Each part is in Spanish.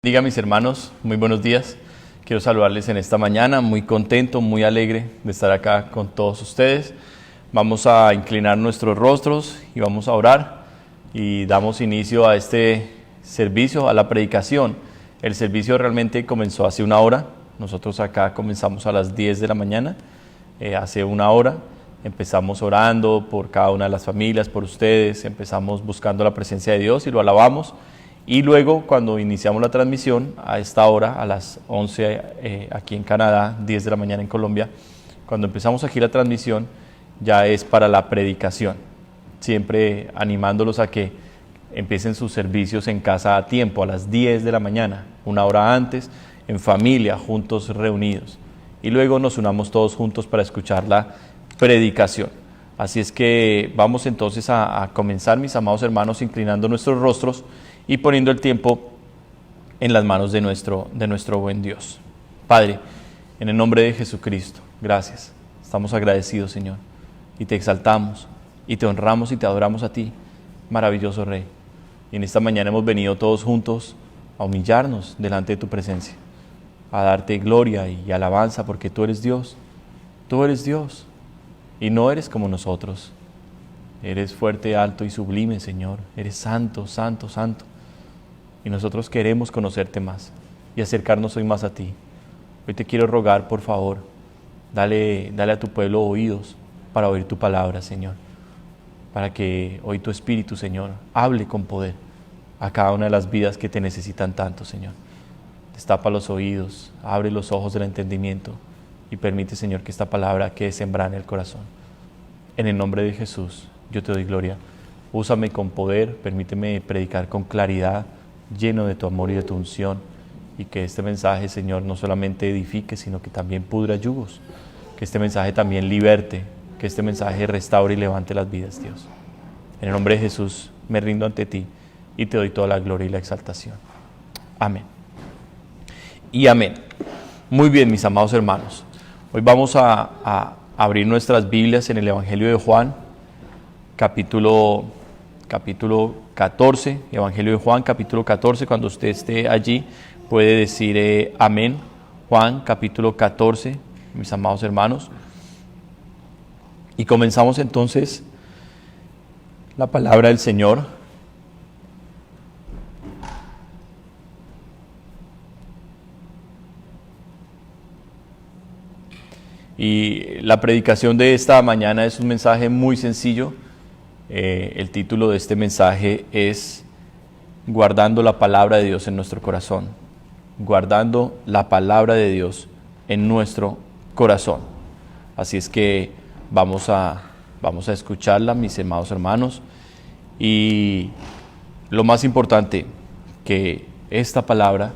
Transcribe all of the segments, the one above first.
Diga mis hermanos, muy buenos días. Quiero saludarles en esta mañana, muy contento, muy alegre de estar acá con todos ustedes. Vamos a inclinar nuestros rostros y vamos a orar y damos inicio a este servicio, a la predicación. El servicio realmente comenzó hace una hora. Nosotros acá comenzamos a las 10 de la mañana, hace una hora. Empezamos orando por cada una de las familias, por ustedes. Empezamos buscando la presencia de Dios y lo alabamos. Y luego, cuando iniciamos la transmisión, a esta hora, a las 11 aquí en Canadá, 10 de la mañana en Colombia, cuando empezamos aquí la transmisión, ya es para la predicación. Siempre animándolos a que empiecen sus servicios en casa a tiempo, a las 10 de la mañana, una hora antes, en familia, juntos reunidos. Y luego nos unamos todos juntos para escuchar la predicación. Así es que vamos entonces a comenzar, mis amados hermanos, inclinando nuestros rostros y poniendo el tiempo en las manos de nuestro buen Dios. Padre, en el nombre de Jesucristo, gracias. Estamos agradecidos, Señor, y te exaltamos, y te honramos y te adoramos a ti, maravilloso Rey. Y en esta mañana hemos venido todos juntos a humillarnos delante de tu presencia, a darte gloria y alabanza, porque tú eres Dios, y no eres como nosotros. Eres fuerte, alto y sublime, Señor. Eres santo, santo, santo. Y nosotros queremos conocerte más y acercarnos hoy más a ti. Hoy te quiero rogar, por favor, dale a tu pueblo oídos para oír tu palabra, Señor. Para que hoy tu Espíritu, Señor, hable con poder a cada una de las vidas que te necesitan tanto, Señor. Destapa los oídos, abre los ojos del entendimiento y permite, Señor, que esta palabra quede sembrada en el corazón. En el nombre de Jesús, yo te doy gloria. Úsame con poder, permíteme predicar con claridad, lleno de tu amor y de tu unción, y que este mensaje, Señor, no solamente edifique, sino que también pudra yugos, que este mensaje también liberte, que este mensaje restaure y levante las vidas, Dios. En el nombre de Jesús me rindo ante ti y te doy toda la gloria y la exaltación. Amén. Y amén. Muy bien, mis amados hermanos. Hoy vamos a abrir nuestras Biblias en el Evangelio de Juan, capítulo 14, Evangelio de Juan, capítulo 14. Cuando usted esté allí puede decir amén. Juan, capítulo 14, mis amados hermanos. Y comenzamos entonces la palabra del Señor. Y la predicación de esta mañana es un mensaje muy sencillo. El título de este mensaje es Guardando la palabra de Dios en nuestro corazón. Guardando la palabra de Dios en nuestro corazón. Así es que vamos a escucharla, mis amados hermanos. Y lo más importante, que esta palabra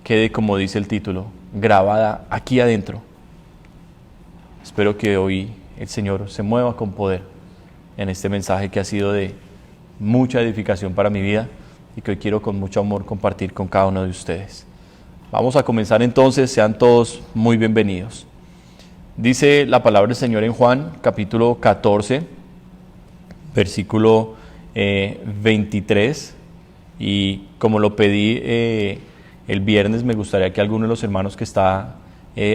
quede, como dice el título, grabada aquí adentro. Espero que hoy el Señor se mueva con poder en este mensaje que ha sido de mucha edificación para mi vida y que hoy quiero con mucho amor compartir con cada uno de ustedes. Vamos a comenzar entonces, sean todos muy bienvenidos. Dice la palabra del Señor en Juan, capítulo 14, versículo 23, y como lo pedí el viernes, me gustaría que alguno de los hermanos que está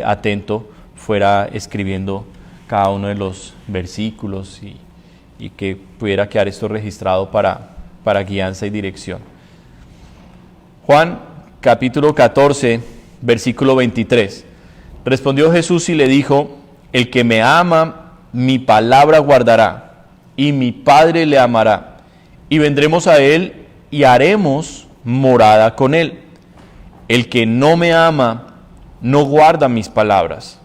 atento fuera escribiendo cada uno de los versículos y que pudiera quedar esto registrado para guianza y dirección. Juan, capítulo 14, versículo 23. Respondió Jesús y le dijo: el que me ama, mi palabra guardará, y mi Padre le amará, y vendremos a él y haremos morada con él. El que no me ama, no guarda mis palabras,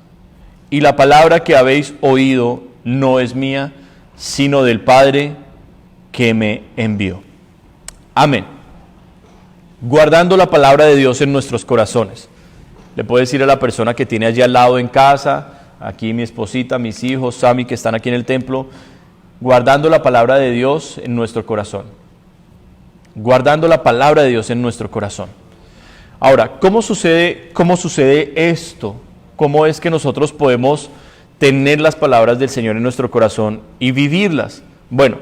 y la palabra que habéis oído no es mía, sino del Padre que me envió. Amén. Guardando la palabra de Dios en nuestros corazones. Le puedo decir a la persona que tiene allí al lado en casa, aquí mi esposita, mis hijos, Sammy, que están aquí en el templo, guardando la palabra de Dios en nuestro corazón. Guardando la palabra de Dios en nuestro corazón. Ahora, ¿cómo sucede esto? ¿Cómo es que nosotros podemos tener las palabras del Señor en nuestro corazón y vivirlas? Bueno,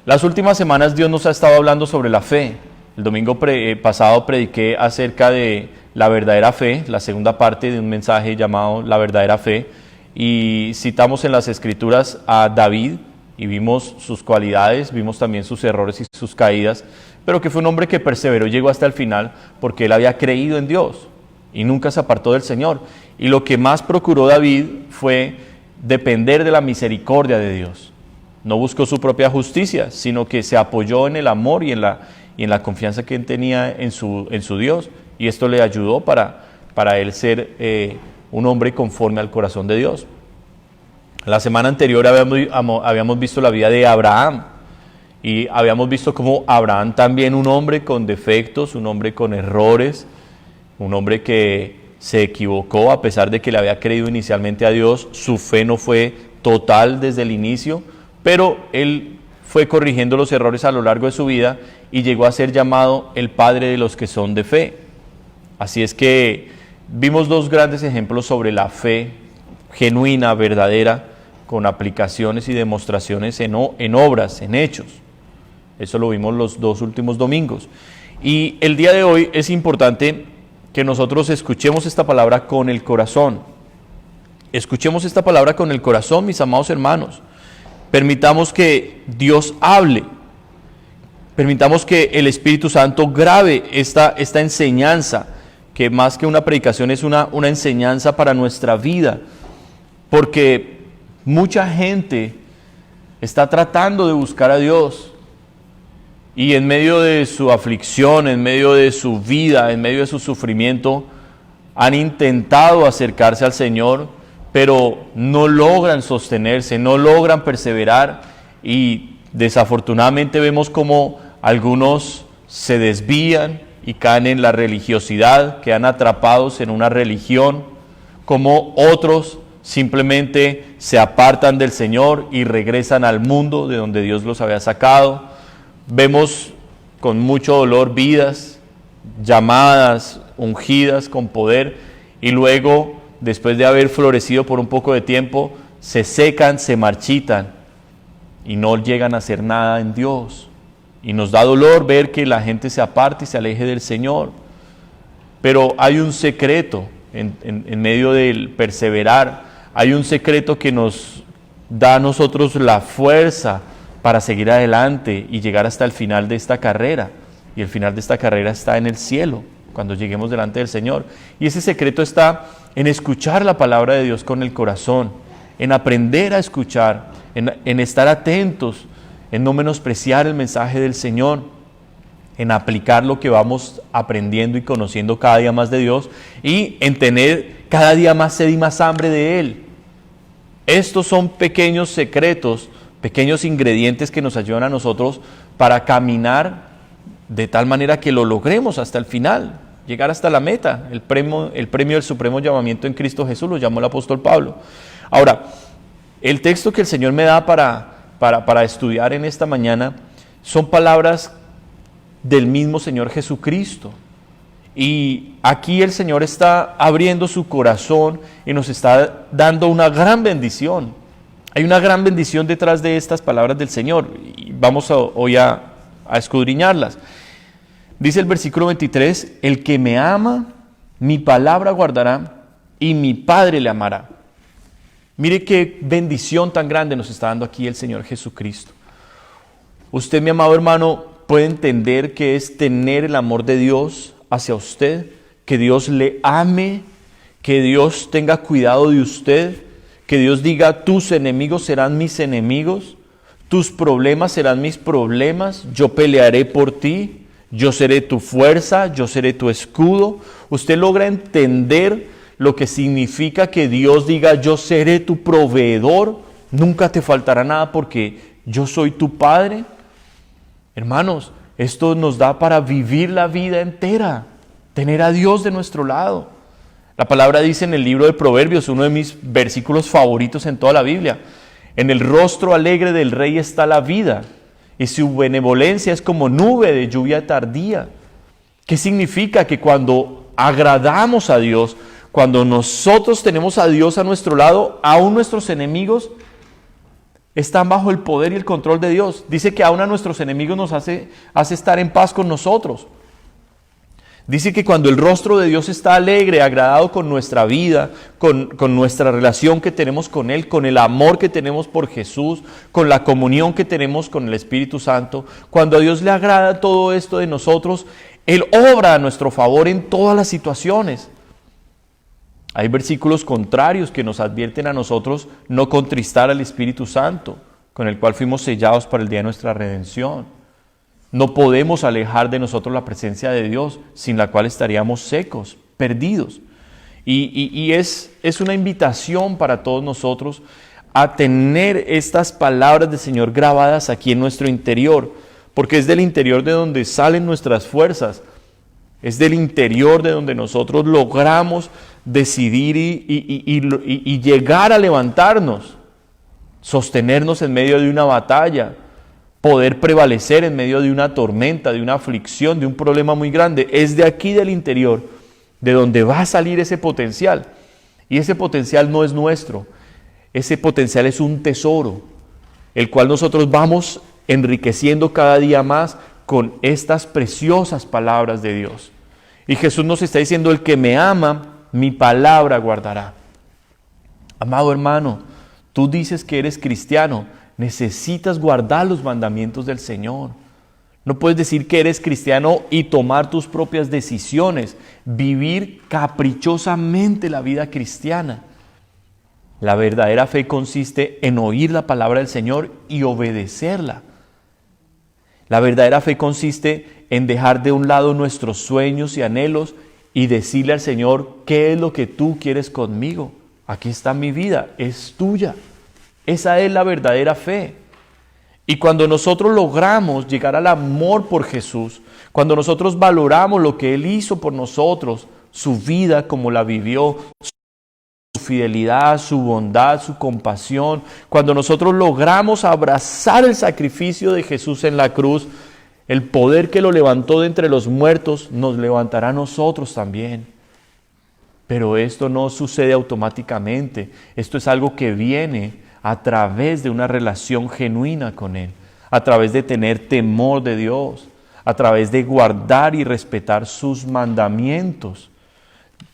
las últimas semanas Dios nos ha estado hablando sobre la fe, El domingo pasado prediqué acerca de la verdadera fe, la segunda parte de un mensaje llamado La verdadera fe, y citamos en las Escrituras a David y vimos sus cualidades, vimos también sus errores y sus caídas, pero que fue un hombre que perseveró y llegó hasta el final porque él había creído en Dios y nunca se apartó del Señor. Y lo que más procuró David fue depender de la misericordia de Dios. No buscó su propia justicia, sino que se apoyó en el amor y en la confianza que él tenía en su Dios. Y esto le ayudó para él ser un hombre conforme al corazón de Dios. La semana anterior habíamos visto la vida de Abraham. Y habíamos visto cómo Abraham también, un hombre con defectos, un hombre con errores, un hombre que se equivocó a pesar de que le había creído inicialmente a Dios. Su fe no fue total desde el inicio, pero él fue corrigiendo los errores a lo largo de su vida y llegó a ser llamado el padre de los que son de fe. Así es que vimos dos grandes ejemplos sobre la fe genuina, verdadera, con aplicaciones y demostraciones en obras, en hechos. Eso lo vimos los dos últimos domingos. Y el día de hoy es importante que nosotros escuchemos esta palabra con el corazón. Escuchemos esta palabra con el corazón, mis amados hermanos. Permitamos que Dios hable. Permitamos que el Espíritu Santo grabe esta enseñanza, que más que una predicación es una enseñanza para nuestra vida. Porque mucha gente está tratando de buscar a Dios. Y en medio de su aflicción, en medio de su vida, en medio de su sufrimiento, han intentado acercarse al Señor, pero no logran sostenerse, no logran perseverar, y desafortunadamente vemos como algunos se desvían y caen en la religiosidad, quedan atrapados en una religión, como otros simplemente se apartan del Señor y regresan al mundo de donde Dios los había sacado. Vemos con mucho dolor vidas llamadas, ungidas con poder, y luego, después de haber florecido por un poco de tiempo, se secan, se marchitan y no llegan a hacer nada en Dios. Y nos da dolor ver que la gente se aparte y se aleje del Señor. Pero hay un secreto en medio del perseverar, hay un secreto que nos da a nosotros la fuerza para seguir adelante y llegar hasta el final de esta carrera. Y el final de esta carrera está en el cielo, cuando lleguemos delante del Señor. Y ese secreto está en escuchar la palabra de Dios con el corazón, en aprender a escuchar, en estar atentos, en no menospreciar el mensaje del Señor, en aplicar lo que vamos aprendiendo y conociendo cada día más de Dios, y en tener cada día más sed y más hambre de Él. Estos son pequeños secretos, pequeños ingredientes que nos ayudan a nosotros para caminar de tal manera que lo logremos hasta el final, llegar hasta la meta, el premio del supremo llamamiento en Cristo Jesús, lo llamó el apóstol Pablo. Ahora, el texto que el Señor me da para estudiar en esta mañana son palabras del mismo Señor Jesucristo. Y aquí el Señor está abriendo su corazón y nos está dando una gran bendición. Hay una gran bendición detrás de estas palabras del Señor y vamos hoy a escudriñarlas. Dice el versículo 23, el que me ama, mi palabra guardará y mi Padre le amará. Mire qué bendición tan grande nos está dando aquí el Señor Jesucristo. Usted, mi amado hermano, puede entender que es tener el amor de Dios hacia usted, que Dios le ame, que Dios tenga cuidado de usted, que Dios diga, tus enemigos serán mis enemigos, tus problemas serán mis problemas, yo pelearé por ti, yo seré tu fuerza, yo seré tu escudo. Usted logra entender lo que significa que Dios diga, yo seré tu proveedor, nunca te faltará nada porque yo soy tu Padre. Hermanos, esto nos da para vivir la vida entera, tener a Dios de nuestro lado. La palabra dice en el libro de Proverbios, uno de mis versículos favoritos en toda la Biblia, en el rostro alegre del rey está la vida, y su benevolencia es como nube de lluvia tardía. ¿Qué significa? Que cuando agradamos a Dios, cuando nosotros tenemos a Dios a nuestro lado, aún nuestros enemigos están bajo el poder y el control de Dios. Dice que aún a nuestros enemigos nos hace estar en paz con nosotros. Dice que cuando el rostro de Dios está alegre, agradado con nuestra vida, con nuestra relación que tenemos con Él, con el amor que tenemos por Jesús, con la comunión que tenemos con el Espíritu Santo, cuando a Dios le agrada todo esto de nosotros, Él obra a nuestro favor en todas las situaciones. Hay versículos contrarios que nos advierten a nosotros no contristar al Espíritu Santo, con el cual fuimos sellados para el día de nuestra redención. No podemos alejar de nosotros la presencia de Dios, sin la cual estaríamos secos, perdidos. Y es una invitación para todos nosotros a tener estas palabras del Señor grabadas aquí en nuestro interior, porque es del interior de donde salen nuestras fuerzas, es del interior de donde nosotros logramos decidir y llegar a levantarnos, sostenernos en medio de una batalla, poder prevalecer en medio de una tormenta, de una aflicción, de un problema muy grande. Es de aquí del interior, de donde va a salir ese potencial. Y ese potencial no es nuestro. Ese potencial es un tesoro, el cual nosotros vamos enriqueciendo cada día más con estas preciosas palabras de Dios. Y Jesús nos está diciendo: el que me ama, mi palabra guardará. Amado hermano, tú dices que eres cristiano, necesitas guardar los mandamientos del Señor. No puedes decir que eres cristiano y tomar tus propias decisiones, vivir caprichosamente la vida cristiana. La verdadera fe consiste en oír la palabra del Señor y obedecerla. La verdadera fe consiste en dejar de un lado nuestros sueños y anhelos y decirle al Señor: ¿qué es lo que tú quieres conmigo? Aquí está mi vida, es tuya. Esa es la verdadera fe. Y cuando nosotros logramos llegar al amor por Jesús, cuando nosotros valoramos lo que Él hizo por nosotros, su vida como la vivió, su fidelidad, su bondad, su compasión, cuando nosotros logramos abrazar el sacrificio de Jesús en la cruz, el poder que lo levantó de entre los muertos nos levantará a nosotros también. Pero esto no sucede automáticamente. Esto es algo que viene a través de una relación genuina con Él, a través de tener temor de Dios, a través de guardar y respetar sus mandamientos.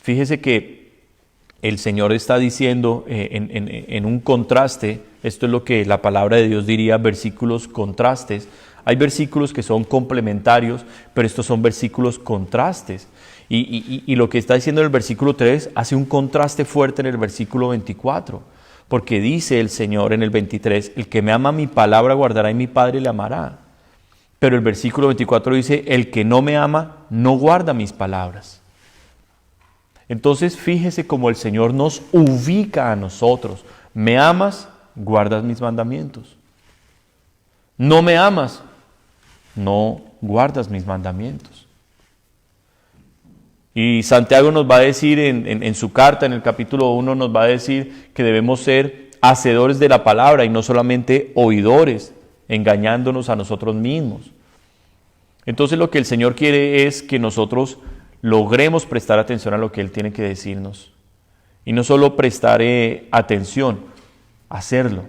Fíjese que el Señor está diciendo en un contraste, esto es lo que la palabra de Dios diría, versículos contrastes. Hay versículos que son complementarios, pero estos son versículos contrastes. Y lo que está diciendo en el versículo 3 hace un contraste fuerte en el versículo 24. Porque dice el Señor en el 23, el que me ama mi palabra guardará y mi Padre le amará. Pero el versículo 24 dice, el que no me ama no guarda mis palabras. Entonces fíjese cómo el Señor nos ubica a nosotros. ¿Me amas? Guardas mis mandamientos. ¿No me amas? No guardas mis mandamientos. Y Santiago nos va a decir en su carta, en el capítulo 1, nos va a decir que debemos ser hacedores de la palabra y no solamente oidores, engañándonos a nosotros mismos. Entonces lo que el Señor quiere es que nosotros logremos prestar atención a lo que Él tiene que decirnos. Y no solo prestar atención, hacerlo.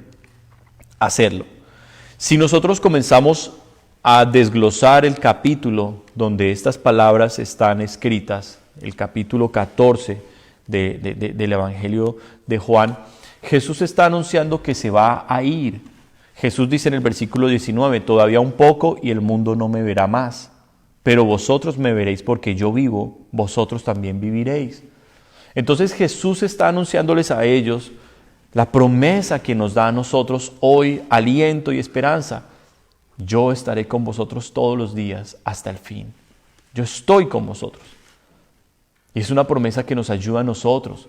Si nosotros comenzamos a desglosar el capítulo donde estas palabras están escritas, el capítulo 14 del Evangelio de Juan, Jesús está anunciando que se va a ir. Jesús dice en el versículo 19, todavía un poco y el mundo no me verá más, pero vosotros me veréis porque yo vivo, vosotros también viviréis. Entonces Jesús está anunciándoles a ellos la promesa que nos da a nosotros hoy, aliento y esperanza. Yo estaré con vosotros todos los días hasta el fin. Yo estoy con vosotros. Y es una promesa que nos ayuda a nosotros.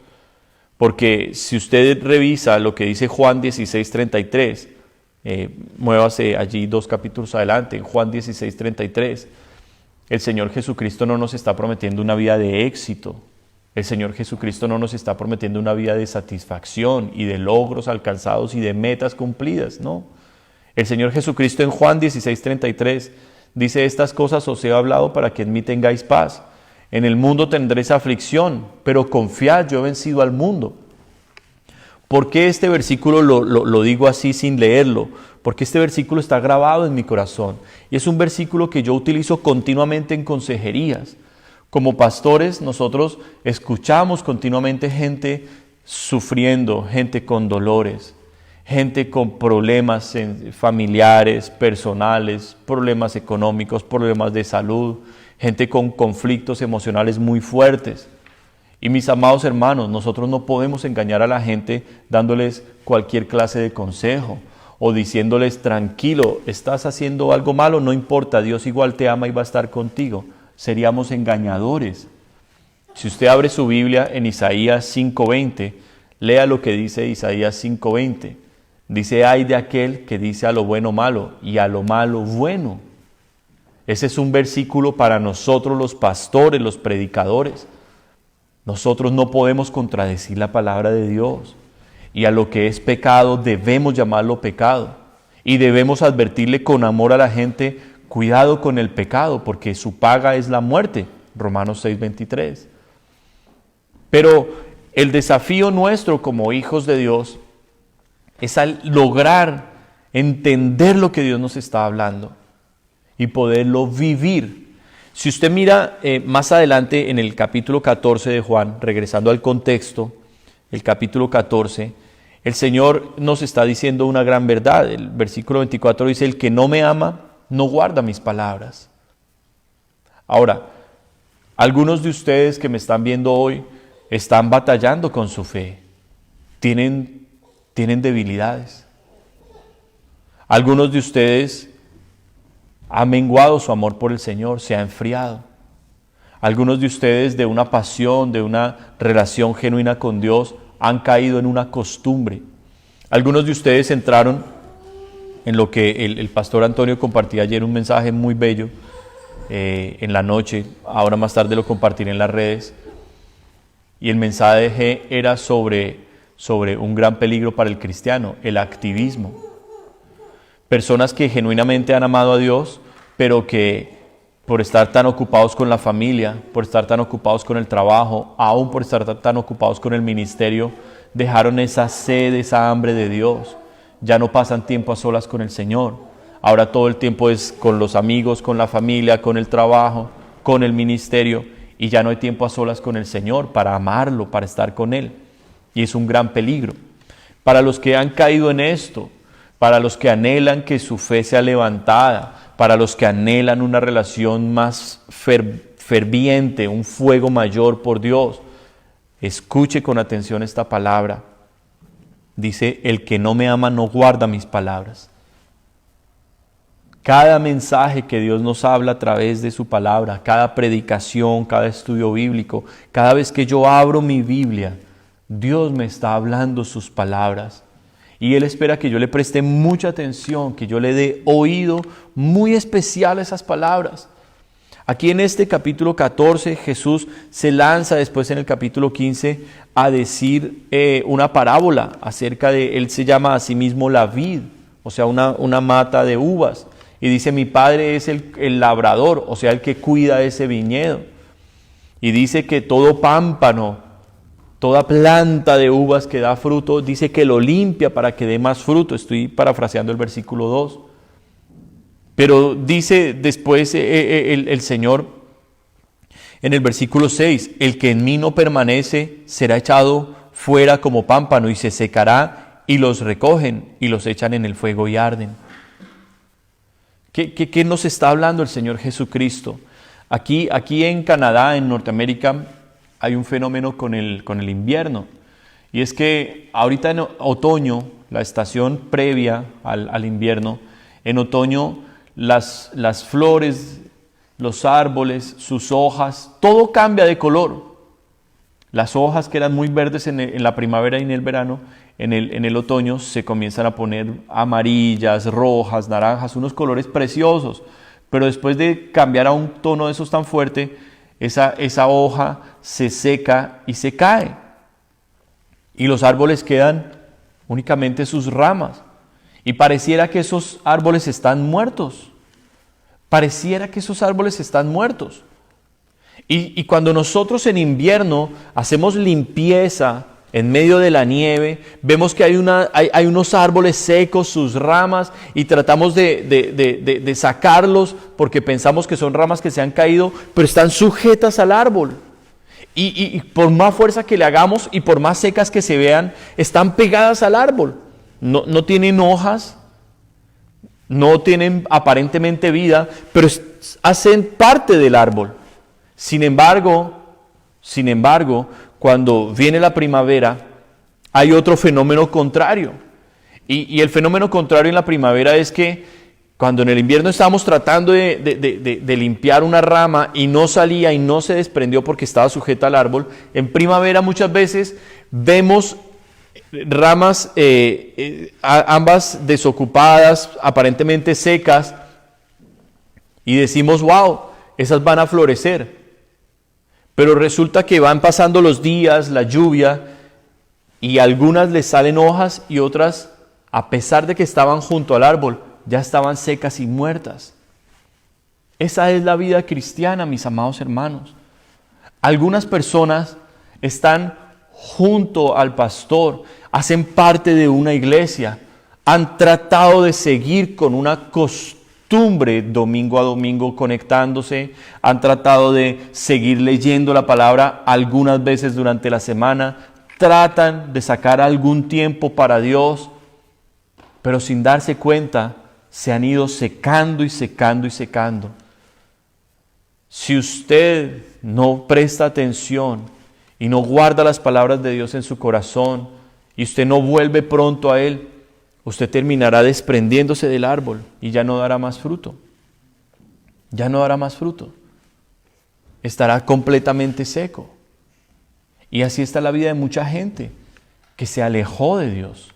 Porque si usted revisa lo que dice Juan 16:33, muévase allí 2 capítulos adelante, en Juan 16:33, el Señor Jesucristo no nos está prometiendo una vida de éxito. El Señor Jesucristo no nos está prometiendo una vida de satisfacción y de logros alcanzados y de metas cumplidas, no. El Señor Jesucristo en Juan 16:33 dice, estas cosas os he hablado para que en mí tengáis paz. En el mundo tendréis aflicción, pero confiad, yo he vencido al mundo. ¿Por qué este versículo lo digo así sin leerlo? Porque este versículo está grabado en mi corazón y es un versículo que yo utilizo continuamente en consejerías. Como pastores, nosotros escuchamos continuamente gente sufriendo, gente con dolores, gente con problemas familiares, personales, problemas económicos, problemas de salud, gente con conflictos emocionales muy fuertes. Y mis amados hermanos, nosotros no podemos engañar a la gente dándoles cualquier clase de consejo o diciéndoles tranquilo, estás haciendo algo malo, no importa, Dios igual te ama y va a estar contigo. Seríamos engañadores. Si usted abre su Biblia en Isaías 5:20, lea lo que dice Isaías 5:20. Dice, ay de aquel que dice a lo bueno malo y a lo malo bueno. Ese es un versículo para nosotros los pastores, los predicadores. Nosotros no podemos contradecir la palabra de Dios y a lo que es pecado debemos llamarlo pecado y debemos advertirle con amor a la gente, cuidado con el pecado porque su paga es la muerte, Romanos 6:23. Pero el desafío nuestro como hijos de Dios es al lograr entender lo que Dios nos está hablando y poderlo vivir. Si usted mira más adelante en el capítulo 14 de Juan, regresando al contexto, el capítulo 14, el Señor nos está diciendo una gran verdad. El versículo 24 dice, el que no me ama, no guarda mis palabras. Ahora, algunos de ustedes que me están viendo hoy están batallando con su fe, tienen debilidades. Algunos de ustedes ha menguado su amor por el Señor, se ha enfriado. Algunos de ustedes de una pasión, de una relación genuina con Dios, han caído en una costumbre. Algunos de ustedes entraron en lo que el pastor Antonio compartía ayer, un mensaje muy bello en la noche, ahora más tarde lo compartiré en las redes, y el mensaje era sobre un gran peligro para el cristiano, el activismo. Personas que genuinamente han amado a Dios, pero que por estar tan ocupados con la familia, por estar tan ocupados con el trabajo, aún por estar tan ocupados con el ministerio, dejaron esa sed, esa hambre de Dios. Ya no pasan tiempo a solas con el Señor. Ahora todo el tiempo es con los amigos, con la familia, con el trabajo, con el ministerio, y ya no hay tiempo a solas con el Señor para amarlo, para estar con Él. Y es un gran peligro. Para los que han caído en esto, para los que anhelan que su fe sea levantada, para los que anhelan una relación más ferviente, un fuego mayor por Dios, escuche con atención esta palabra. Dice, el que no me ama no guarda mis palabras. Cada mensaje que Dios nos habla a través de su palabra, cada predicación, cada estudio bíblico, cada vez que yo abro mi Biblia, Dios me está hablando sus palabras. Y Él espera que yo le preste mucha atención, que yo le dé oído muy especial a esas palabras. Aquí en este capítulo 14, Jesús se lanza después en el capítulo 15 a decir una parábola acerca de, Él se llama a sí mismo la vid, o sea, una mata de uvas. Y dice, mi Padre es el labrador, o sea, el que cuida ese viñedo. Y dice que todo pámpano, toda planta de uvas que da fruto, dice que lo limpia para que dé más fruto. Estoy parafraseando el versículo 2. Pero dice después el Señor en el versículo 6, el que en mí no permanece será echado fuera como pámpano y se secará y los recogen y los echan en el fuego y arden. ¿Qué nos está hablando el Señor Jesucristo? Aquí en Canadá, en Norteamérica, hay un fenómeno con el invierno, y es que ahorita en otoño, la estación previa al invierno, en otoño las flores, los árboles, sus hojas, todo cambia de color. Las hojas que eran muy verdes en la primavera y en el verano, en el otoño se comienzan a poner amarillas, rojas, naranjas, unos colores preciosos, pero después de cambiar a un tono de esos tan fuerte, esa hoja se seca y se cae. Y los árboles quedan únicamente sus ramas. Y pareciera que esos árboles están muertos. Pareciera que esos árboles están muertos. Y cuando nosotros en invierno hacemos limpieza en medio de la nieve, vemos que hay unos árboles secos, sus ramas, y tratamos de sacarlos porque pensamos que son ramas que se han caído, pero están sujetas al árbol. Y por más fuerza que le hagamos y por más secas que se vean, están pegadas al árbol. No tienen hojas, no tienen aparentemente vida, pero hacen parte del árbol. Sin embargo, cuando viene la primavera, hay otro fenómeno contrario. Y el fenómeno contrario en la primavera es que cuando en el invierno estábamos tratando de limpiar una rama y no salía y no se desprendió porque estaba sujeta al árbol, en primavera muchas veces vemos ramas ambas desocupadas, aparentemente secas, y decimos, wow, esas van a florecer. Pero resulta que van pasando los días, la lluvia, y algunas les salen hojas y otras, a pesar de que estaban junto al árbol, ya estaban secas y muertas. Esa es la vida cristiana, mis amados hermanos. Algunas personas están junto al pastor, hacen parte de una iglesia, han tratado de seguir con una costumbre domingo a domingo conectándose, han tratado de seguir leyendo la palabra algunas veces durante la semana, tratan de sacar algún tiempo para Dios, pero sin darse cuenta se han ido secando y secando y secando. Si usted no presta atención y no guarda las palabras de Dios en su corazón y usted no vuelve pronto a Él, usted terminará desprendiéndose del árbol y ya no dará más fruto. Ya no dará más fruto. Estará completamente seco. Y así está la vida de mucha gente que se alejó de Dios.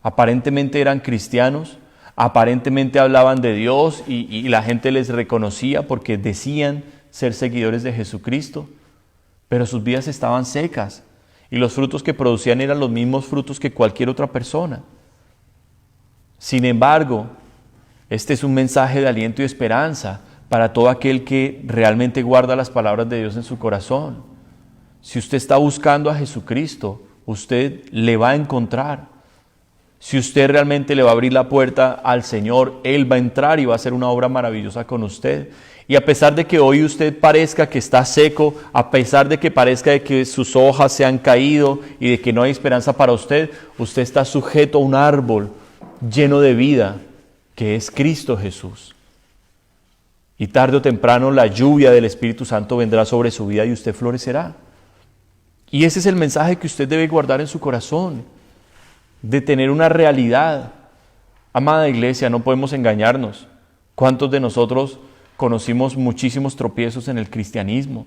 Aparentemente eran cristianos, aparentemente hablaban de Dios y la gente les reconocía porque decían ser seguidores de Jesucristo, pero sus vidas estaban secas y los frutos que producían eran los mismos frutos que cualquier otra persona. Sin embargo, este es un mensaje de aliento y esperanza para todo aquel que realmente guarda las palabras de Dios en su corazón. Si usted está buscando a Jesucristo, usted le va a encontrar. Si usted realmente le va a abrir la puerta al Señor, Él va a entrar y va a hacer una obra maravillosa con usted. Y a pesar de que hoy usted parezca que está seco, a pesar de que parezca de que sus hojas se han caído y de que no hay esperanza para usted, usted está sujeto a un árbol lleno de vida, que es Cristo Jesús. Y tarde o temprano la lluvia del Espíritu Santo vendrá sobre su vida y usted florecerá. Y ese es el mensaje que usted debe guardar en su corazón, de tener una realidad. Amada iglesia, no podemos engañarnos. ¿Cuántos de nosotros conocimos muchísimos tropiezos en el cristianismo?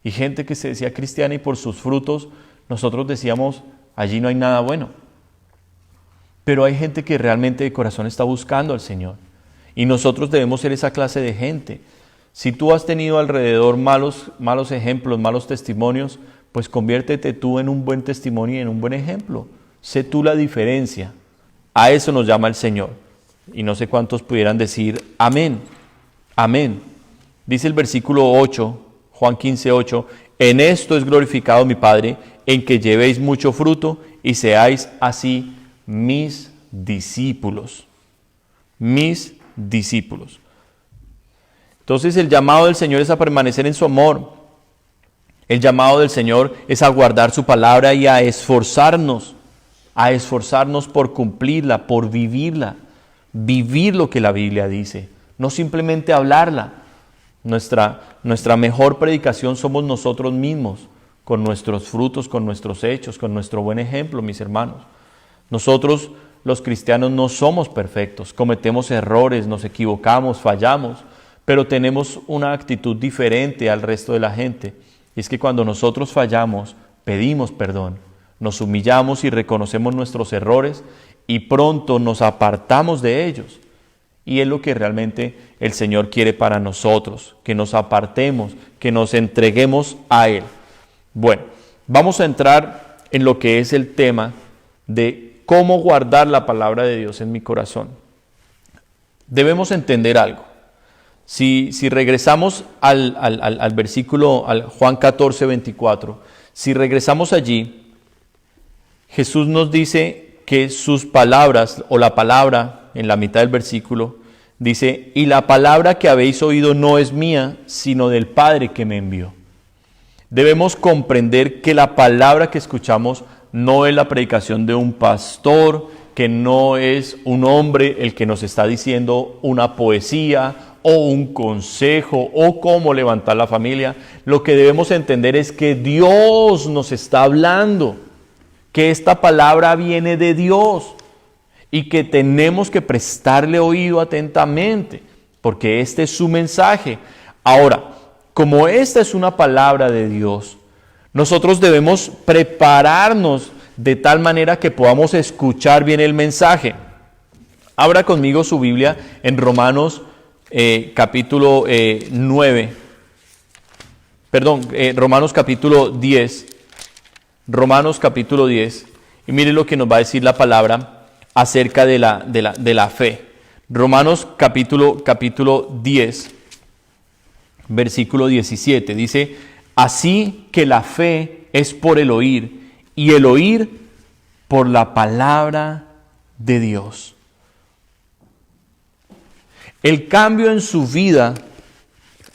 Y gente que se decía cristiana y por sus frutos nosotros decíamos, allí no hay nada bueno. Pero hay gente que realmente de corazón está buscando al Señor. Y nosotros debemos ser esa clase de gente. Si tú has tenido alrededor malos ejemplos, malos testimonios, pues conviértete tú en un buen testimonio y en un buen ejemplo. Sé tú la diferencia. A eso nos llama el Señor. Y no sé cuántos pudieran decir amén. Amén. Dice el versículo 8, Juan 15:8, en esto es glorificado mi Padre, en que llevéis mucho fruto y seáis así mis discípulos. Mis discípulos. Entonces el llamado del Señor es a permanecer en su amor. El llamado del Señor es a guardar su palabra y a esforzarnos por cumplirla, por vivirla, vivir lo que la Biblia dice, no simplemente hablarla. Nuestra mejor predicación somos nosotros mismos, con nuestros frutos, con nuestros hechos, con nuestro buen ejemplo, mis hermanos. Nosotros, los cristianos, no somos perfectos, cometemos errores, nos equivocamos, fallamos, pero tenemos una actitud diferente al resto de la gente. Y es que cuando nosotros fallamos, pedimos perdón, nos humillamos y reconocemos nuestros errores y pronto nos apartamos de ellos. Y es lo que realmente el Señor quiere para nosotros, que nos apartemos, que nos entreguemos a Él. Bueno, vamos a entrar en lo que es el tema de cómo guardar la palabra de Dios en mi corazón. Debemos entender algo. Si regresamos al versículo, al Juan 14:24, si regresamos allí, Jesús nos dice que sus palabras, o la palabra en la mitad del versículo, dice, y la palabra que habéis oído no es mía, sino del Padre que me envió. Debemos comprender que la palabra que escuchamos no es la predicación de un pastor, que no es un hombre el que nos está diciendo una poesía o un consejo o cómo levantar la familia. Lo que debemos entender es que Dios nos está hablando, que esta palabra viene de Dios y que tenemos que prestarle oído atentamente, porque este es su mensaje. Ahora, como esta es una palabra de Dios, nosotros debemos prepararnos de tal manera que podamos escuchar bien el mensaje. Abra conmigo su Biblia en Romanos capítulo 9. Perdón, Romanos capítulo 10. Romanos capítulo 10. Y mire lo que nos va a decir la palabra acerca de la fe. Romanos capítulo 10, versículo 17. Dice, así que la fe es por el oír, y el oír por la palabra de Dios. El cambio en su vida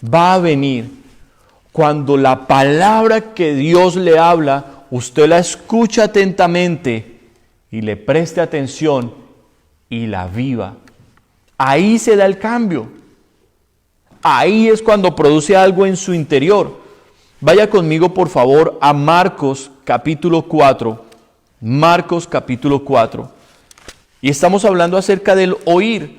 va a venir cuando la palabra que Dios le habla, usted la escucha atentamente y le preste atención y la viva. Ahí se da el cambio. Ahí es cuando produce algo en su interior. Vaya conmigo, por favor, a Marcos capítulo 4. Marcos capítulo 4. Y estamos hablando acerca del oír.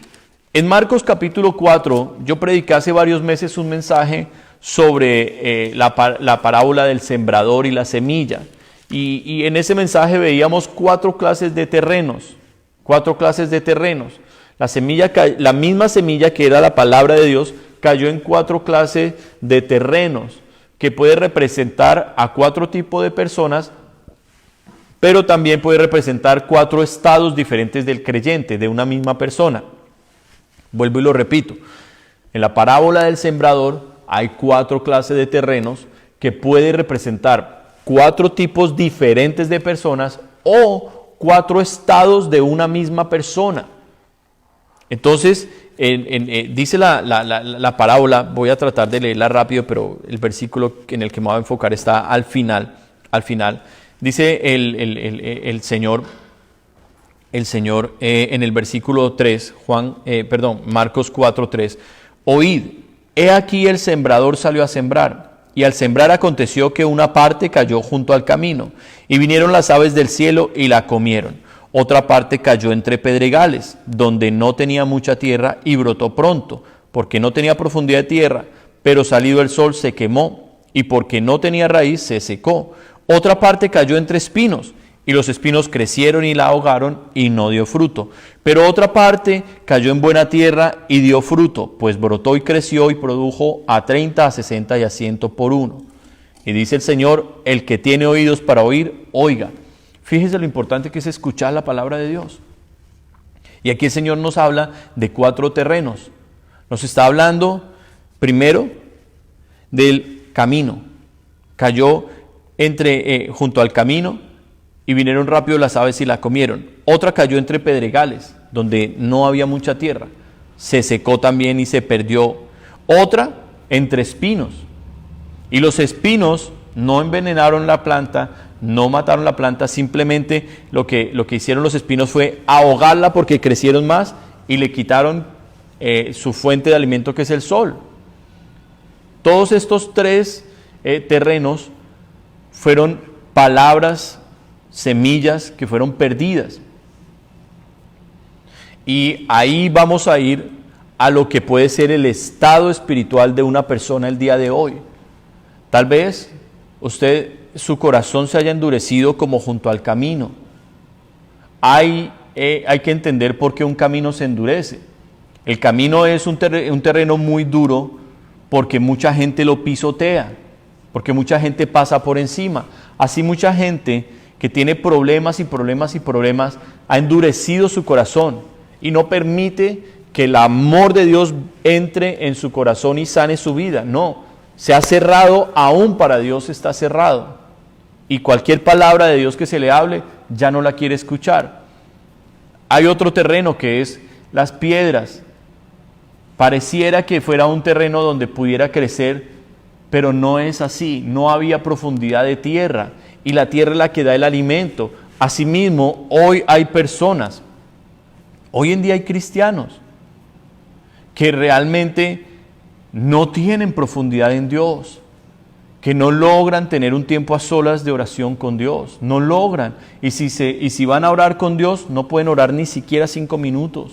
En Marcos capítulo 4, yo prediqué hace varios meses un mensaje sobre la parábola del sembrador y la semilla. Y en ese mensaje veíamos 4 clases de terrenos. 4 clases de terrenos. La misma semilla que era la palabra de Dios cayó en 4 clases de terrenos, que puede representar a 4 tipos de personas, pero también puede representar 4 estados diferentes del creyente, de una misma persona. Vuelvo y lo repito. En la parábola del sembrador hay 4 clases de terrenos que puede representar 4 tipos diferentes de personas o 4 estados de una misma persona. Entonces, dice la parábola, voy a tratar de leerla rápido, pero el versículo en el que me voy a enfocar está al final. Dice el Señor en el versículo 3, Marcos 4:3, oíd, he aquí el sembrador salió a sembrar, y al sembrar aconteció que una parte cayó junto al camino, y vinieron las aves del cielo y la comieron. Otra parte cayó entre pedregales, donde no tenía mucha tierra, y brotó pronto, porque no tenía profundidad de tierra, pero salido el sol se quemó, y porque no tenía raíz se secó. Otra parte cayó entre espinos, y los espinos crecieron y la ahogaron, y no dio fruto. Pero otra parte cayó en buena tierra y dio fruto, pues brotó y creció y produjo a 30, a 60 y a 100 por uno. Y dice el Señor, el que tiene oídos para oír, oiga. Fíjese lo importante que es escuchar la palabra de Dios. Y aquí el Señor nos habla de 4 terrenos. Nos está hablando primero del camino. Cayó junto al camino y vinieron rápido las aves y la comieron. Otra cayó entre pedregales, donde no había mucha tierra. Se secó también y se perdió. Otra entre espinos. Y los espinos no envenenaron la planta, no mataron la planta, simplemente lo que hicieron los espinos fue ahogarla porque crecieron más y le quitaron su fuente de alimento, que es el sol. Todos estos 3 terrenos fueron palabras, semillas que fueron perdidas. Y ahí vamos a ir a lo que puede ser el estado espiritual de una persona el día de hoy. Tal vez su corazón se haya endurecido como junto al camino. Hay que entender por qué un camino se endurece. El camino es un terreno muy duro porque mucha gente lo pisotea, porque mucha gente pasa por encima. Así mucha gente que tiene problemas ha endurecido su corazón y no permite que el amor de Dios entre en su corazón y sane su vida. No, se ha cerrado, aún para Dios está cerrado. Y cualquier palabra de Dios que se le hable ya no la quiere escuchar. Hay otro terreno que es las piedras. Pareciera que fuera un terreno donde pudiera crecer, pero no es así. No había profundidad de tierra y la tierra es la que da el alimento. Asimismo, hoy hay personas, hoy en día hay cristianos que realmente no tienen profundidad en Dios, que no logran tener un tiempo a solas de oración con Dios, no logran. Y si van a orar con Dios, no pueden orar ni siquiera 5 minutos.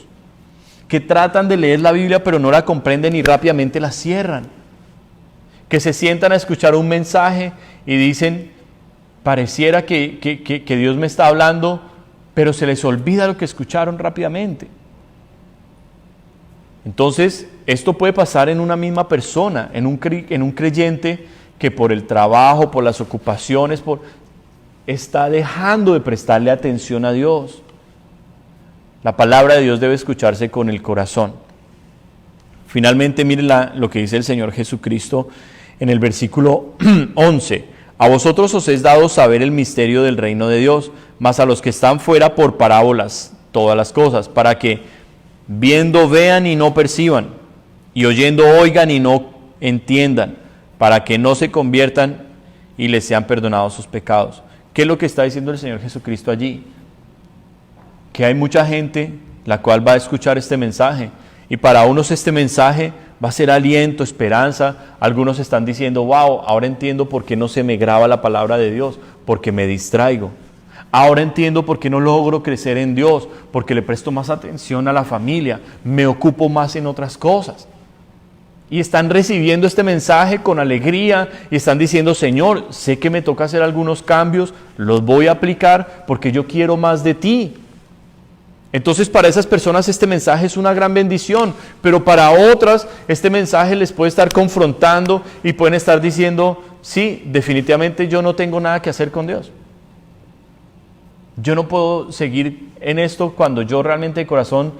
Que tratan de leer la Biblia, pero no la comprenden y rápidamente la cierran. Que se sientan a escuchar un mensaje y dicen, pareciera que Dios me está hablando, pero se les olvida lo que escucharon rápidamente. Entonces, esto puede pasar en una misma persona, en un creyente que por el trabajo, por las ocupaciones, está dejando de prestarle atención a Dios. La palabra de Dios debe escucharse con el corazón. Finalmente, miren lo que dice el Señor Jesucristo en el versículo 11. A vosotros os es dado saber el misterio del reino de Dios, mas a los que están fuera por parábolas todas las cosas, para que viendo vean y no perciban, y oyendo oigan y no entiendan, para que no se conviertan y les sean perdonados sus pecados. ¿Qué es lo que está diciendo el Señor Jesucristo allí? Que hay mucha gente la cual va a escuchar este mensaje, y para unos este mensaje va a ser aliento, esperanza. Algunos están diciendo, wow, ahora entiendo por qué no se me graba la palabra de Dios, porque me distraigo. Ahora entiendo por qué no logro crecer en Dios, porque le presto más atención a la familia, me ocupo más en otras cosas. Y están recibiendo este mensaje con alegría y están diciendo, Señor, sé que me toca hacer algunos cambios, los voy a aplicar porque yo quiero más de ti. Entonces, para esas personas este mensaje es una gran bendición, pero para otras este mensaje les puede estar confrontando y pueden estar diciendo, sí, definitivamente yo no tengo nada que hacer con Dios. Yo no puedo seguir en esto cuando yo realmente de corazón,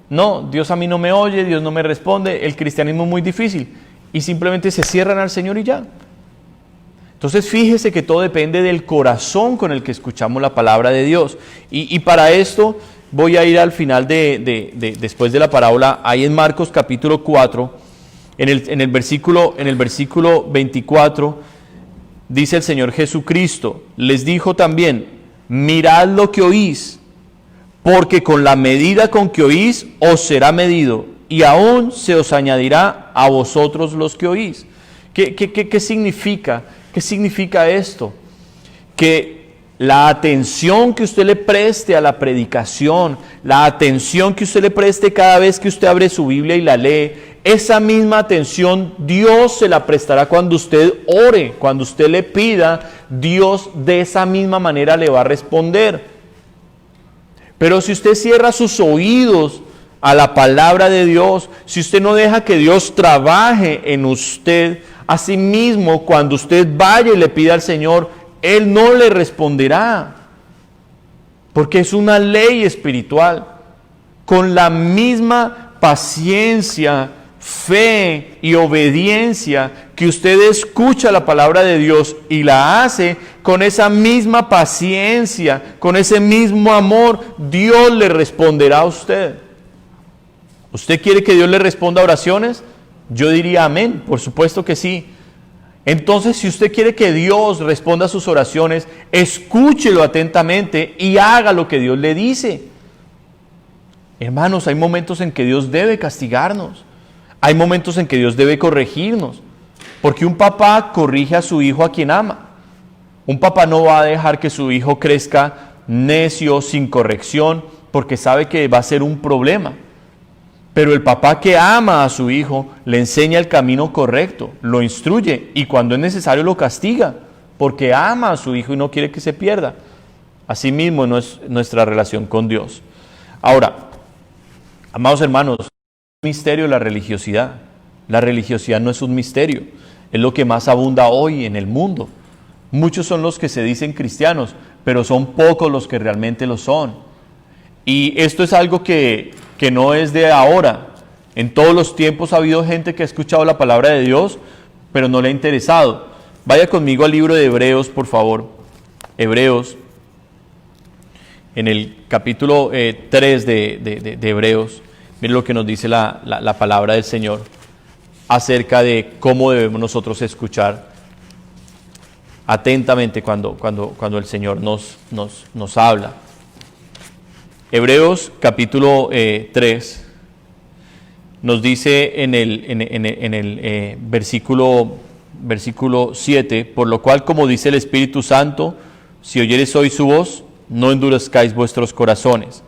no, Dios a mí no me oye, Dios no me responde, el cristianismo es muy difícil. Y simplemente se cierran al Señor y ya. Entonces fíjese que todo depende del corazón con el que escuchamos la palabra de Dios. Y para esto voy a ir al final después de la parábola, ahí en Marcos capítulo 4, en el versículo 24, dice el Señor Jesucristo, les dijo también, mirad lo que oís, porque con la medida con que oís os será medido, y aún se os añadirá a vosotros los que oís. ¿Qué significa? ¿Qué significa esto? Que la atención que usted le preste a la predicación, la atención que usted le preste cada vez que usted abre su Biblia y la lee, esa misma atención Dios se la prestará cuando usted ore, cuando usted le pida, Dios de esa misma manera le va a responder. Pero si usted cierra sus oídos a la palabra de Dios, si usted no deja que Dios trabaje en usted, asimismo cuando usted vaya y le pida al Señor, Él no le responderá, porque es una ley espiritual. Con la misma paciencia, fe y obediencia que usted escucha la palabra de Dios y la hace, con esa misma paciencia, con ese mismo amor, Dios le responderá a usted. ¿Usted quiere que Dios le responda a oraciones? Yo diría amén, por supuesto que sí. Entonces, si usted quiere que Dios responda a sus oraciones, escúchelo atentamente y haga lo que Dios le dice. Hermanos, hay momentos en que Dios debe castigarnos. Hay momentos en que Dios debe corregirnos. Porque un papá corrige a su hijo a quien ama. Un papá no va a dejar que su hijo crezca necio, sin corrección, porque sabe que va a ser un problema. Pero el papá que ama a su hijo le enseña el camino correcto, lo instruye y cuando es necesario lo castiga, porque ama a su hijo y no quiere que se pierda. Asimismo no es nuestra relación con Dios. Ahora, amados hermanos, es un misterio la religiosidad. La religiosidad no es un misterio, es lo que más abunda hoy en el mundo. Muchos son los que se dicen cristianos, pero son pocos los que realmente lo son. Y esto es algo que no es de ahora. En todos los tiempos ha habido gente que ha escuchado la palabra de Dios, pero no le ha interesado. Vaya conmigo al libro de Hebreos, por favor. Hebreos. En el capítulo 3 de Hebreos, miren lo que nos dice la palabra del Señor acerca de cómo debemos nosotros escuchar atentamente cuando el Señor nos habla. Hebreos capítulo 3 nos dice en el versículo 7, por lo cual, como dice el Espíritu Santo, si oyereis hoy su voz, no endurezcáis vuestros corazones.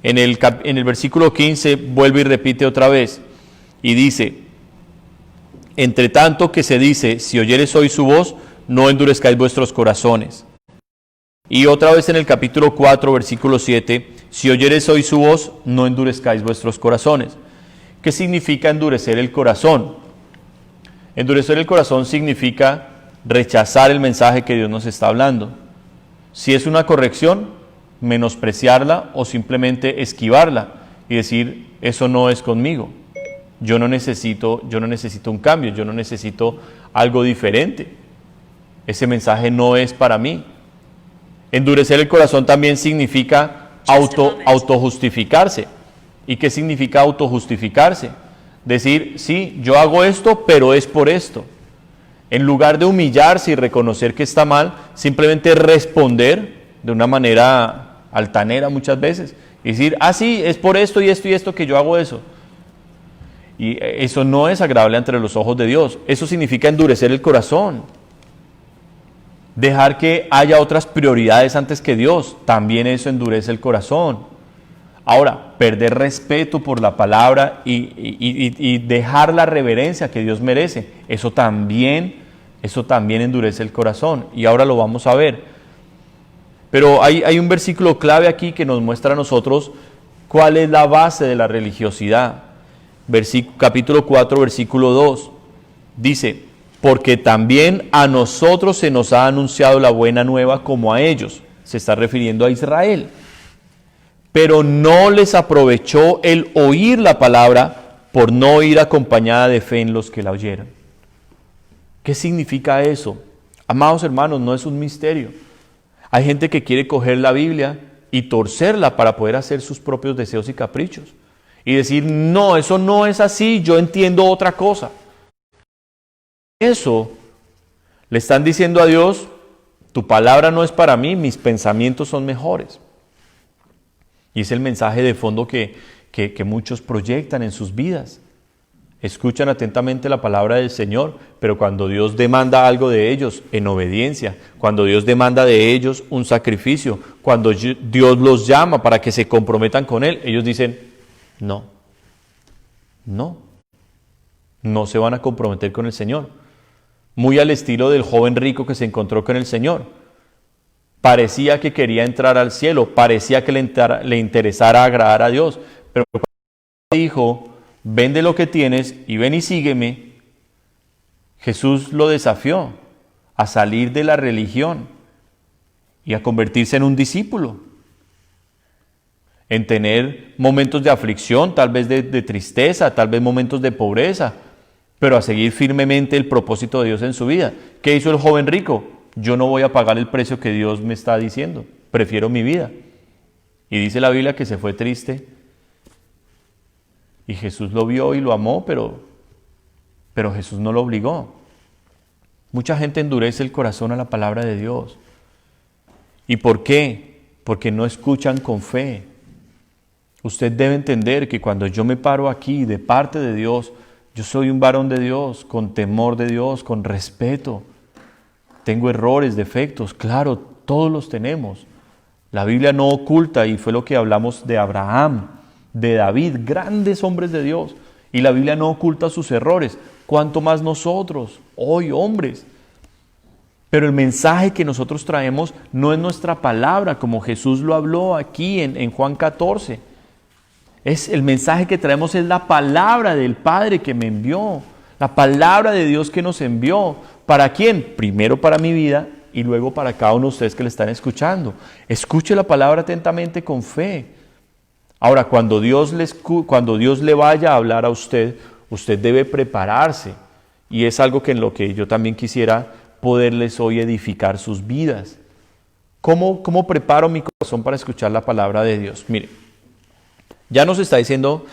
En el versículo 15 vuelve y repite otra vez y dice, entre tanto que se dice, si oyereis hoy su voz, no endurezcáis vuestros corazones. Y otra vez en el capítulo 4, versículo 7, si oyereis hoy su voz, no endurezcáis vuestros corazones. ¿Qué significa endurecer el corazón? Endurecer el corazón significa rechazar el mensaje que Dios nos está hablando. Si es una corrección, menospreciarla o simplemente esquivarla y decir, eso no es conmigo. Yo no necesito un cambio, yo no necesito algo diferente. Ese mensaje no es para mí. Endurecer el corazón también significa autojustificarse. ¿Y qué significa autojustificarse? Decir, sí, yo hago esto, pero es por esto. En lugar de humillarse y reconocer que está mal, simplemente responder de una manera altanera muchas veces. Y decir, sí, es por esto y esto y esto que yo hago eso. Y eso no es agradable ante los ojos de Dios. Eso significa endurecer el corazón. Dejar que haya otras prioridades antes que Dios, también eso endurece el corazón. Ahora, perder respeto por la palabra y dejar la reverencia que Dios merece, eso también endurece el corazón. Y ahora lo vamos a ver. Pero hay un versículo clave aquí que nos muestra a nosotros cuál es la base de la religiosidad. Capítulo 4, versículo 2. Dice, porque también a nosotros se nos ha anunciado la buena nueva como a ellos. Se está refiriendo a Israel. Pero no les aprovechó el oír la palabra por no ir acompañada de fe en los que la oyeron. ¿Qué significa eso? Amados hermanos, no es un misterio. Hay gente que quiere coger la Biblia y torcerla para poder hacer sus propios deseos y caprichos. Y decir, no, eso no es así, yo entiendo otra cosa. Eso le están diciendo a Dios, tu palabra no es para mí, mis pensamientos son mejores. Y es el mensaje de fondo que muchos proyectan en sus vidas. Escuchan atentamente la palabra del Señor, pero cuando Dios demanda algo de ellos en obediencia, cuando Dios demanda de ellos un sacrificio, cuando Dios los llama para que se comprometan con Él, ellos dicen, no se van a comprometer con el Señor. Muy al estilo del joven rico que se encontró con el Señor. Parecía que quería entrar al cielo, parecía que le interesara agradar a Dios, pero cuando dijo, vende lo que tienes y ven y sígueme, Jesús lo desafió a salir de la religión y a convertirse en un discípulo, en tener momentos de aflicción, tal vez de tristeza, tal vez momentos de pobreza, pero a seguir firmemente el propósito de Dios en su vida. ¿Qué hizo el joven rico? Yo no voy a pagar el precio que Dios me está diciendo, prefiero mi vida. Y dice la Biblia que se fue triste y Jesús lo vio y lo amó, pero Jesús no lo obligó. Mucha gente endurece el corazón a la palabra de Dios. ¿Y por qué? Porque no escuchan con fe. Usted debe entender que cuando yo me paro aquí de parte de Dios, yo soy un varón de Dios, con temor de Dios, con respeto. Tengo errores, defectos, claro, todos los tenemos. La Biblia no oculta, y fue lo que hablamos de Abraham, de David, grandes hombres de Dios. Y la Biblia no oculta sus errores, cuanto más nosotros, hoy hombres. Pero el mensaje que nosotros traemos no es nuestra palabra, como Jesús lo habló aquí en Juan 14. El mensaje que traemos es la palabra del Padre que me envió, la palabra de Dios que nos envió. ¿Para quién? Primero para mi vida y luego para cada uno de ustedes que le están escuchando. Escuche la palabra atentamente con fe. Ahora, cuando Dios le vaya a hablar a usted, usted debe prepararse. Y es algo en lo que yo también quisiera poderles hoy edificar sus vidas. ¿Cómo preparo mi corazón para escuchar la palabra de Dios? Mire, ya nos está diciendo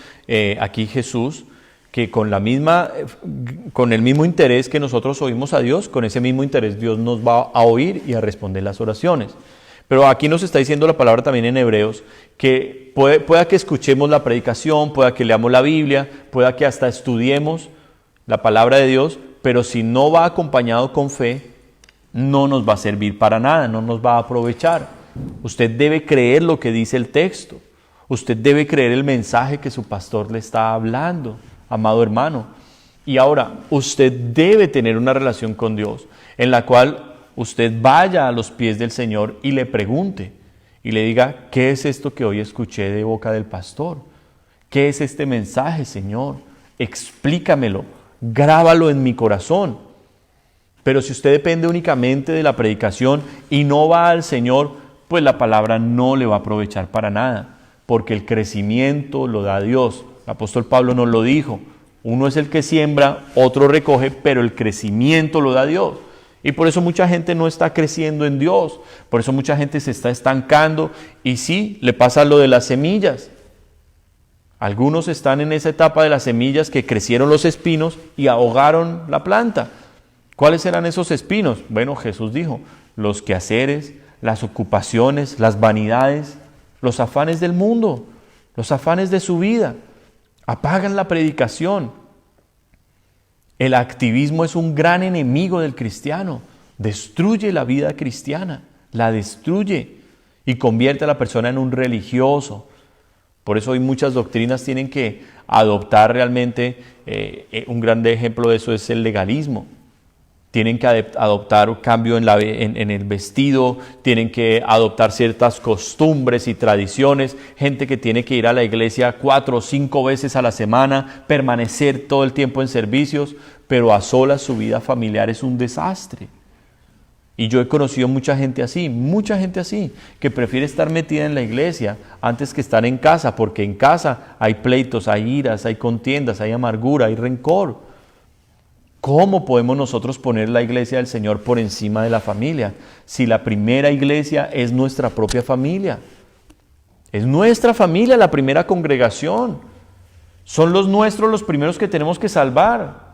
aquí Jesús que con el mismo interés que nosotros oímos a Dios, con ese mismo interés Dios nos va a oír y a responder las oraciones. Pero aquí nos está diciendo la palabra también en Hebreos que pueda que escuchemos la predicación, pueda que leamos la Biblia, pueda que hasta estudiemos la palabra de Dios, pero si no va acompañado con fe, no nos va a servir para nada, no nos va a aprovechar. Usted debe creer lo que dice el texto. Usted debe creer el mensaje que su pastor le está hablando, amado hermano. Y ahora, usted debe tener una relación con Dios en la cual usted vaya a los pies del Señor y le pregunte y le diga, ¿qué es esto que hoy escuché de boca del pastor? ¿Qué es este mensaje, Señor? Explícamelo, grábalo en mi corazón. Pero si usted depende únicamente de la predicación y no va al Señor, pues la palabra no le va a aprovechar para nada, porque el crecimiento lo da Dios. El apóstol Pablo nos lo dijo, uno es el que siembra, otro recoge, pero el crecimiento lo da Dios. Y por eso mucha gente no está creciendo en Dios, por eso mucha gente se está estancando y sí, le pasa lo de las semillas. Algunos están en esa etapa de las semillas que crecieron los espinos y ahogaron la planta. ¿Cuáles eran esos espinos? Bueno, Jesús dijo, los quehaceres, las ocupaciones, las vanidades, los afanes del mundo, los afanes de su vida. Apagan la predicación. El activismo es un gran enemigo del cristiano. Destruye la vida cristiana, la destruye y convierte a la persona en un religioso. Por eso hoy muchas doctrinas tienen que adoptar realmente, un gran ejemplo de eso es el legalismo. Tienen que adoptar un cambio en el vestido, tienen que adoptar ciertas costumbres y tradiciones, gente que tiene que ir a la iglesia 4 o 5 veces a la semana, permanecer todo el tiempo en servicios, pero a solas su vida familiar es un desastre. Y yo he conocido mucha gente así, que prefiere estar metida en la iglesia antes que estar en casa, porque en casa hay pleitos, hay iras, hay contiendas, hay amargura, hay rencor. ¿Cómo podemos nosotros poner la iglesia del Señor por encima de la familia? Si la primera iglesia es nuestra propia familia. Es nuestra familia la primera congregación. Son los nuestros los primeros que tenemos que salvar.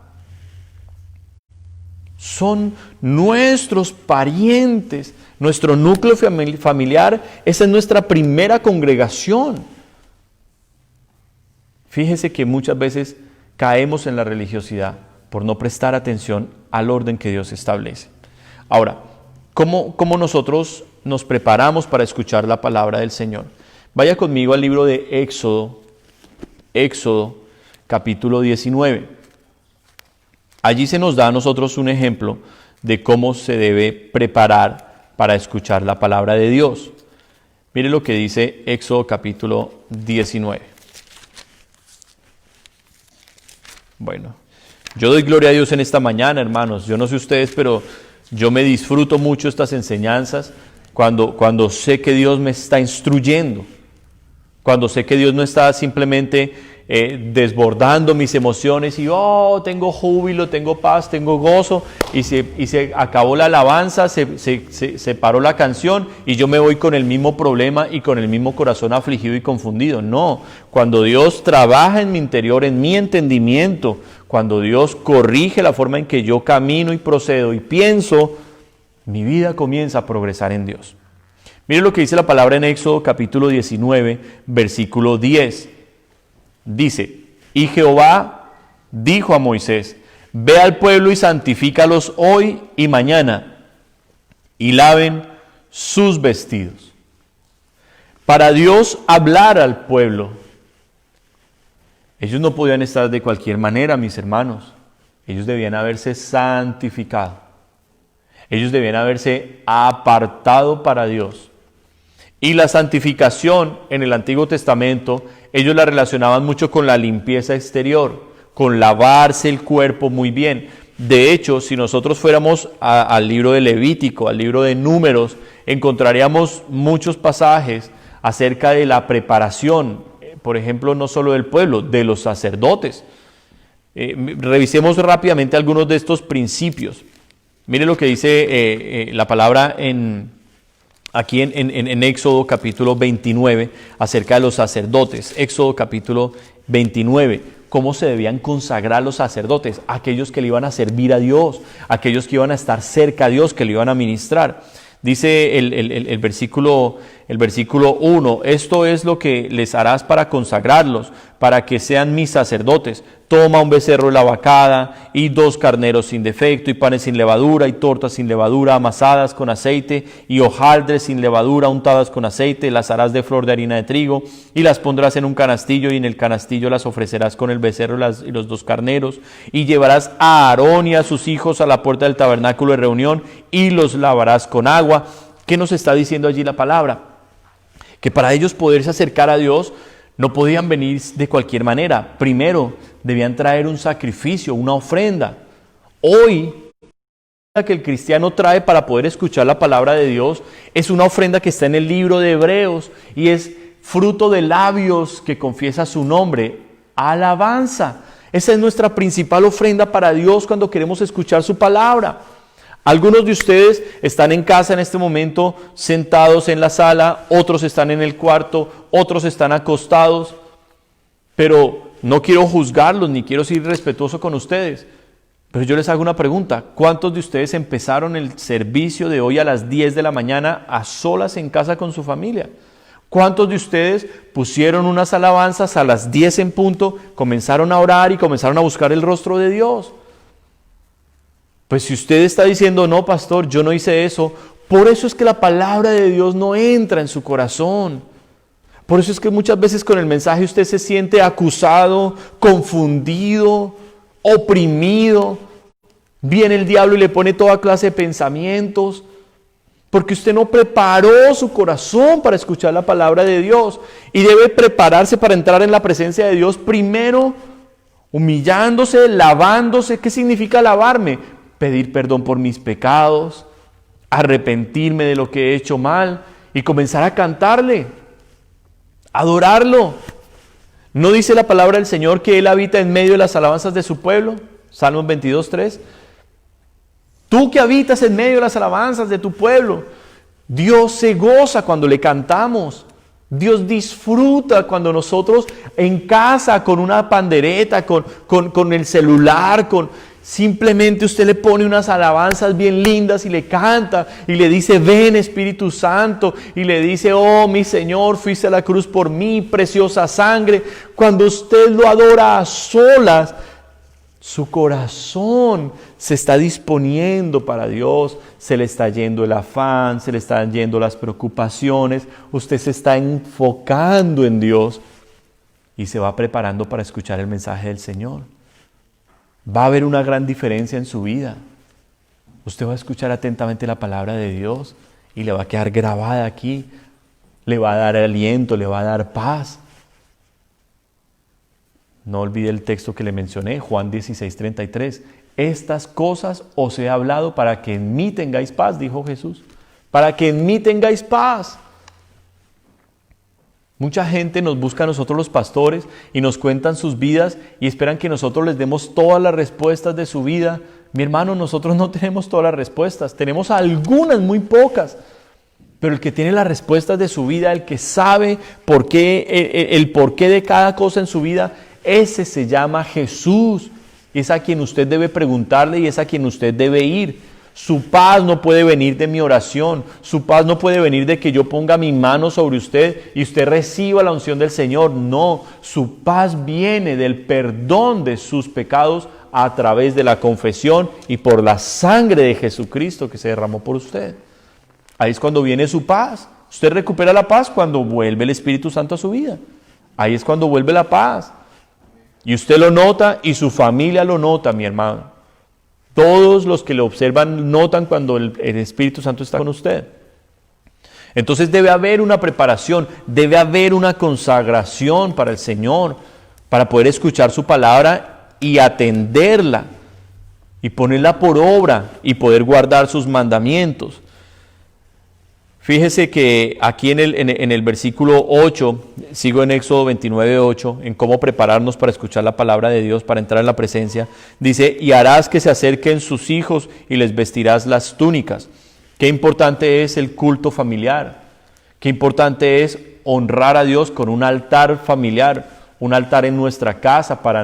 Son nuestros parientes, nuestro núcleo familiar, esa es nuestra primera congregación. Fíjese que muchas veces caemos en la religiosidad por no prestar atención al orden que Dios establece. Ahora, ¿cómo nosotros nos preparamos para escuchar la palabra del Señor? Vaya conmigo al libro de Éxodo capítulo 19. Allí se nos da a nosotros un ejemplo de cómo se debe preparar para escuchar la palabra de Dios. Mire lo que dice Éxodo capítulo 19. Bueno, yo doy gloria a Dios en esta mañana, hermanos. Yo no sé ustedes, pero yo me disfruto mucho estas enseñanzas cuando sé que Dios me está instruyendo, cuando sé que Dios no está simplemente desbordando mis emociones y tengo júbilo, tengo paz, tengo gozo y se acabó la alabanza, se paró la canción y yo me voy con el mismo problema y con el mismo corazón afligido y confundido. No, cuando Dios trabaja en mi interior, en mi entendimiento, cuando Dios corrige la forma en que yo camino y procedo y pienso, mi vida comienza a progresar en Dios. Mire lo que dice la palabra en Éxodo capítulo 19, versículo 10. Dice, y Jehová dijo a Moisés, ve al pueblo y santifícalos hoy y mañana, y laven sus vestidos. Para Dios hablar al pueblo, ellos no podían estar de cualquier manera, mis hermanos. Ellos debían haberse santificado. Ellos debían haberse apartado para Dios. Y la santificación en el Antiguo Testamento, ellos la relacionaban mucho con la limpieza exterior, con lavarse el cuerpo muy bien. De hecho, si nosotros fuéramos al libro de Levítico, al libro de Números, encontraríamos muchos pasajes acerca de la preparación, por ejemplo, no solo del pueblo, de los sacerdotes. Revisemos rápidamente algunos de estos principios. Mire lo que dice la palabra en aquí en Éxodo capítulo 29 acerca de los sacerdotes. Éxodo capítulo 29, cómo se debían consagrar los sacerdotes, aquellos que le iban a servir a Dios, aquellos que iban a estar cerca a Dios, que le iban a ministrar. Dice el versículo 1, esto es lo que les harás para consagrarlos, para que sean mis sacerdotes. Toma un becerro de la vacada y 2 carneros sin defecto y panes sin levadura y tortas sin levadura amasadas con aceite y hojaldres sin levadura untadas con aceite. Las harás de flor de harina de trigo y las pondrás en un canastillo y en el canastillo las ofrecerás con el becerro y los 2 carneros. Y llevarás a Aarón y a sus hijos a la puerta del tabernáculo de reunión y los lavarás con agua. ¿Qué nos está diciendo allí la palabra? Que para ellos poderse acercar a Dios no podían venir de cualquier manera. Primero, debían traer un sacrificio, una ofrenda. Hoy, la que el cristiano trae para poder escuchar la palabra de Dios es una ofrenda que está en el libro de Hebreos y es fruto de labios que confiesa su nombre, alabanza. Esa es nuestra principal ofrenda para Dios cuando queremos escuchar su palabra. Algunos de ustedes están en casa en este momento sentados en la sala, otros están en el cuarto, otros están acostados, pero no quiero juzgarlos ni quiero ser irrespetuoso con ustedes. Pero yo les hago una pregunta, ¿cuántos de ustedes empezaron el servicio de hoy a las 10 de la mañana a solas en casa con su familia? ¿Cuántos de ustedes pusieron unas alabanzas a las 10 en punto, comenzaron a orar y comenzaron a buscar el rostro de Dios? Pues si usted está diciendo, no, pastor, yo no hice eso, por eso es que la palabra de Dios no entra en su corazón. Por eso es que muchas veces con el mensaje usted se siente acusado, confundido, oprimido. Viene el diablo y le pone toda clase de pensamientos, porque usted no preparó su corazón para escuchar la palabra de Dios. Y debe prepararse para entrar en la presencia de Dios primero, humillándose, lavándose. ¿Qué significa lavarme? Pedir perdón por mis pecados, arrepentirme de lo que he hecho mal y comenzar a cantarle, adorarlo. ¿No dice la palabra del Señor que Él habita en medio de las alabanzas de su pueblo? Salmos 22:3. Tú que habitas en medio de las alabanzas de tu pueblo, Dios se goza cuando le cantamos. Dios disfruta cuando nosotros en casa con una pandereta, con el celular, simplemente usted le pone unas alabanzas bien lindas y le canta y le dice, ven Espíritu Santo, y le dice, oh mi Señor, fuiste a la cruz por mí, preciosa sangre. Cuando usted lo adora a solas, su corazón se está disponiendo para Dios, se le está yendo el afán, se le están yendo las preocupaciones, usted se está enfocando en Dios y se va preparando para escuchar el mensaje del Señor. Va a haber una gran diferencia en su vida. Usted va a escuchar atentamente la palabra de Dios y le va a quedar grabada aquí, le va a dar aliento, le va a dar paz. No olvide el texto que le mencioné, Juan 16:33. Estas cosas os he hablado para que en mí tengáis paz, dijo Jesús. Para que en mí tengáis paz. Mucha gente nos busca a nosotros los pastores y nos cuentan sus vidas y esperan que nosotros les demos todas las respuestas de su vida. Mi hermano, nosotros no tenemos todas las respuestas, tenemos algunas, muy pocas. Pero el que tiene las respuestas de su vida, el que sabe el porqué de cada cosa en su vida, ese se llama Jesús. Y es a quien usted debe preguntarle y es a quien usted debe ir. Su paz no puede venir de mi oración. Su paz no puede venir de que yo ponga mi mano sobre usted y usted reciba la unción del Señor. No, su paz viene del perdón de sus pecados a través de la confesión y por la sangre de Jesucristo que se derramó por usted. Ahí es cuando viene su paz. Usted recupera la paz cuando vuelve el Espíritu Santo a su vida. Ahí es cuando vuelve la paz. Y usted lo nota y su familia lo nota, mi hermano. Todos los que lo observan notan cuando el Espíritu Santo está con usted. Entonces debe haber una preparación, debe haber una consagración para el Señor, para poder escuchar su palabra y atenderla, y ponerla por obra y poder guardar sus mandamientos. Fíjese que aquí en el versículo 8, sigo en Éxodo 29:8, en cómo prepararnos para escuchar la palabra de Dios, para entrar en la presencia. Dice, y harás que se acerquen sus hijos y les vestirás las túnicas. Qué importante es el culto familiar. Qué importante es honrar a Dios con un altar familiar, un altar en nuestra casa para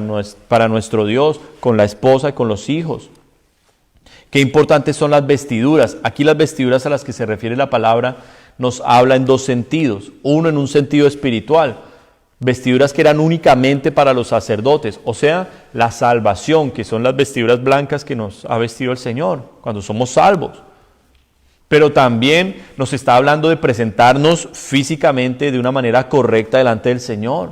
nuestro Dios, con la esposa y con los hijos. Qué importantes son las vestiduras. Aquí las vestiduras a las que se refiere la palabra nos habla en dos sentidos. Uno, en un sentido espiritual. Vestiduras que eran únicamente para los sacerdotes, o sea, la salvación, que son las vestiduras blancas que nos ha vestido el Señor cuando somos salvos. Pero también nos está hablando de presentarnos físicamente de una manera correcta delante del Señor.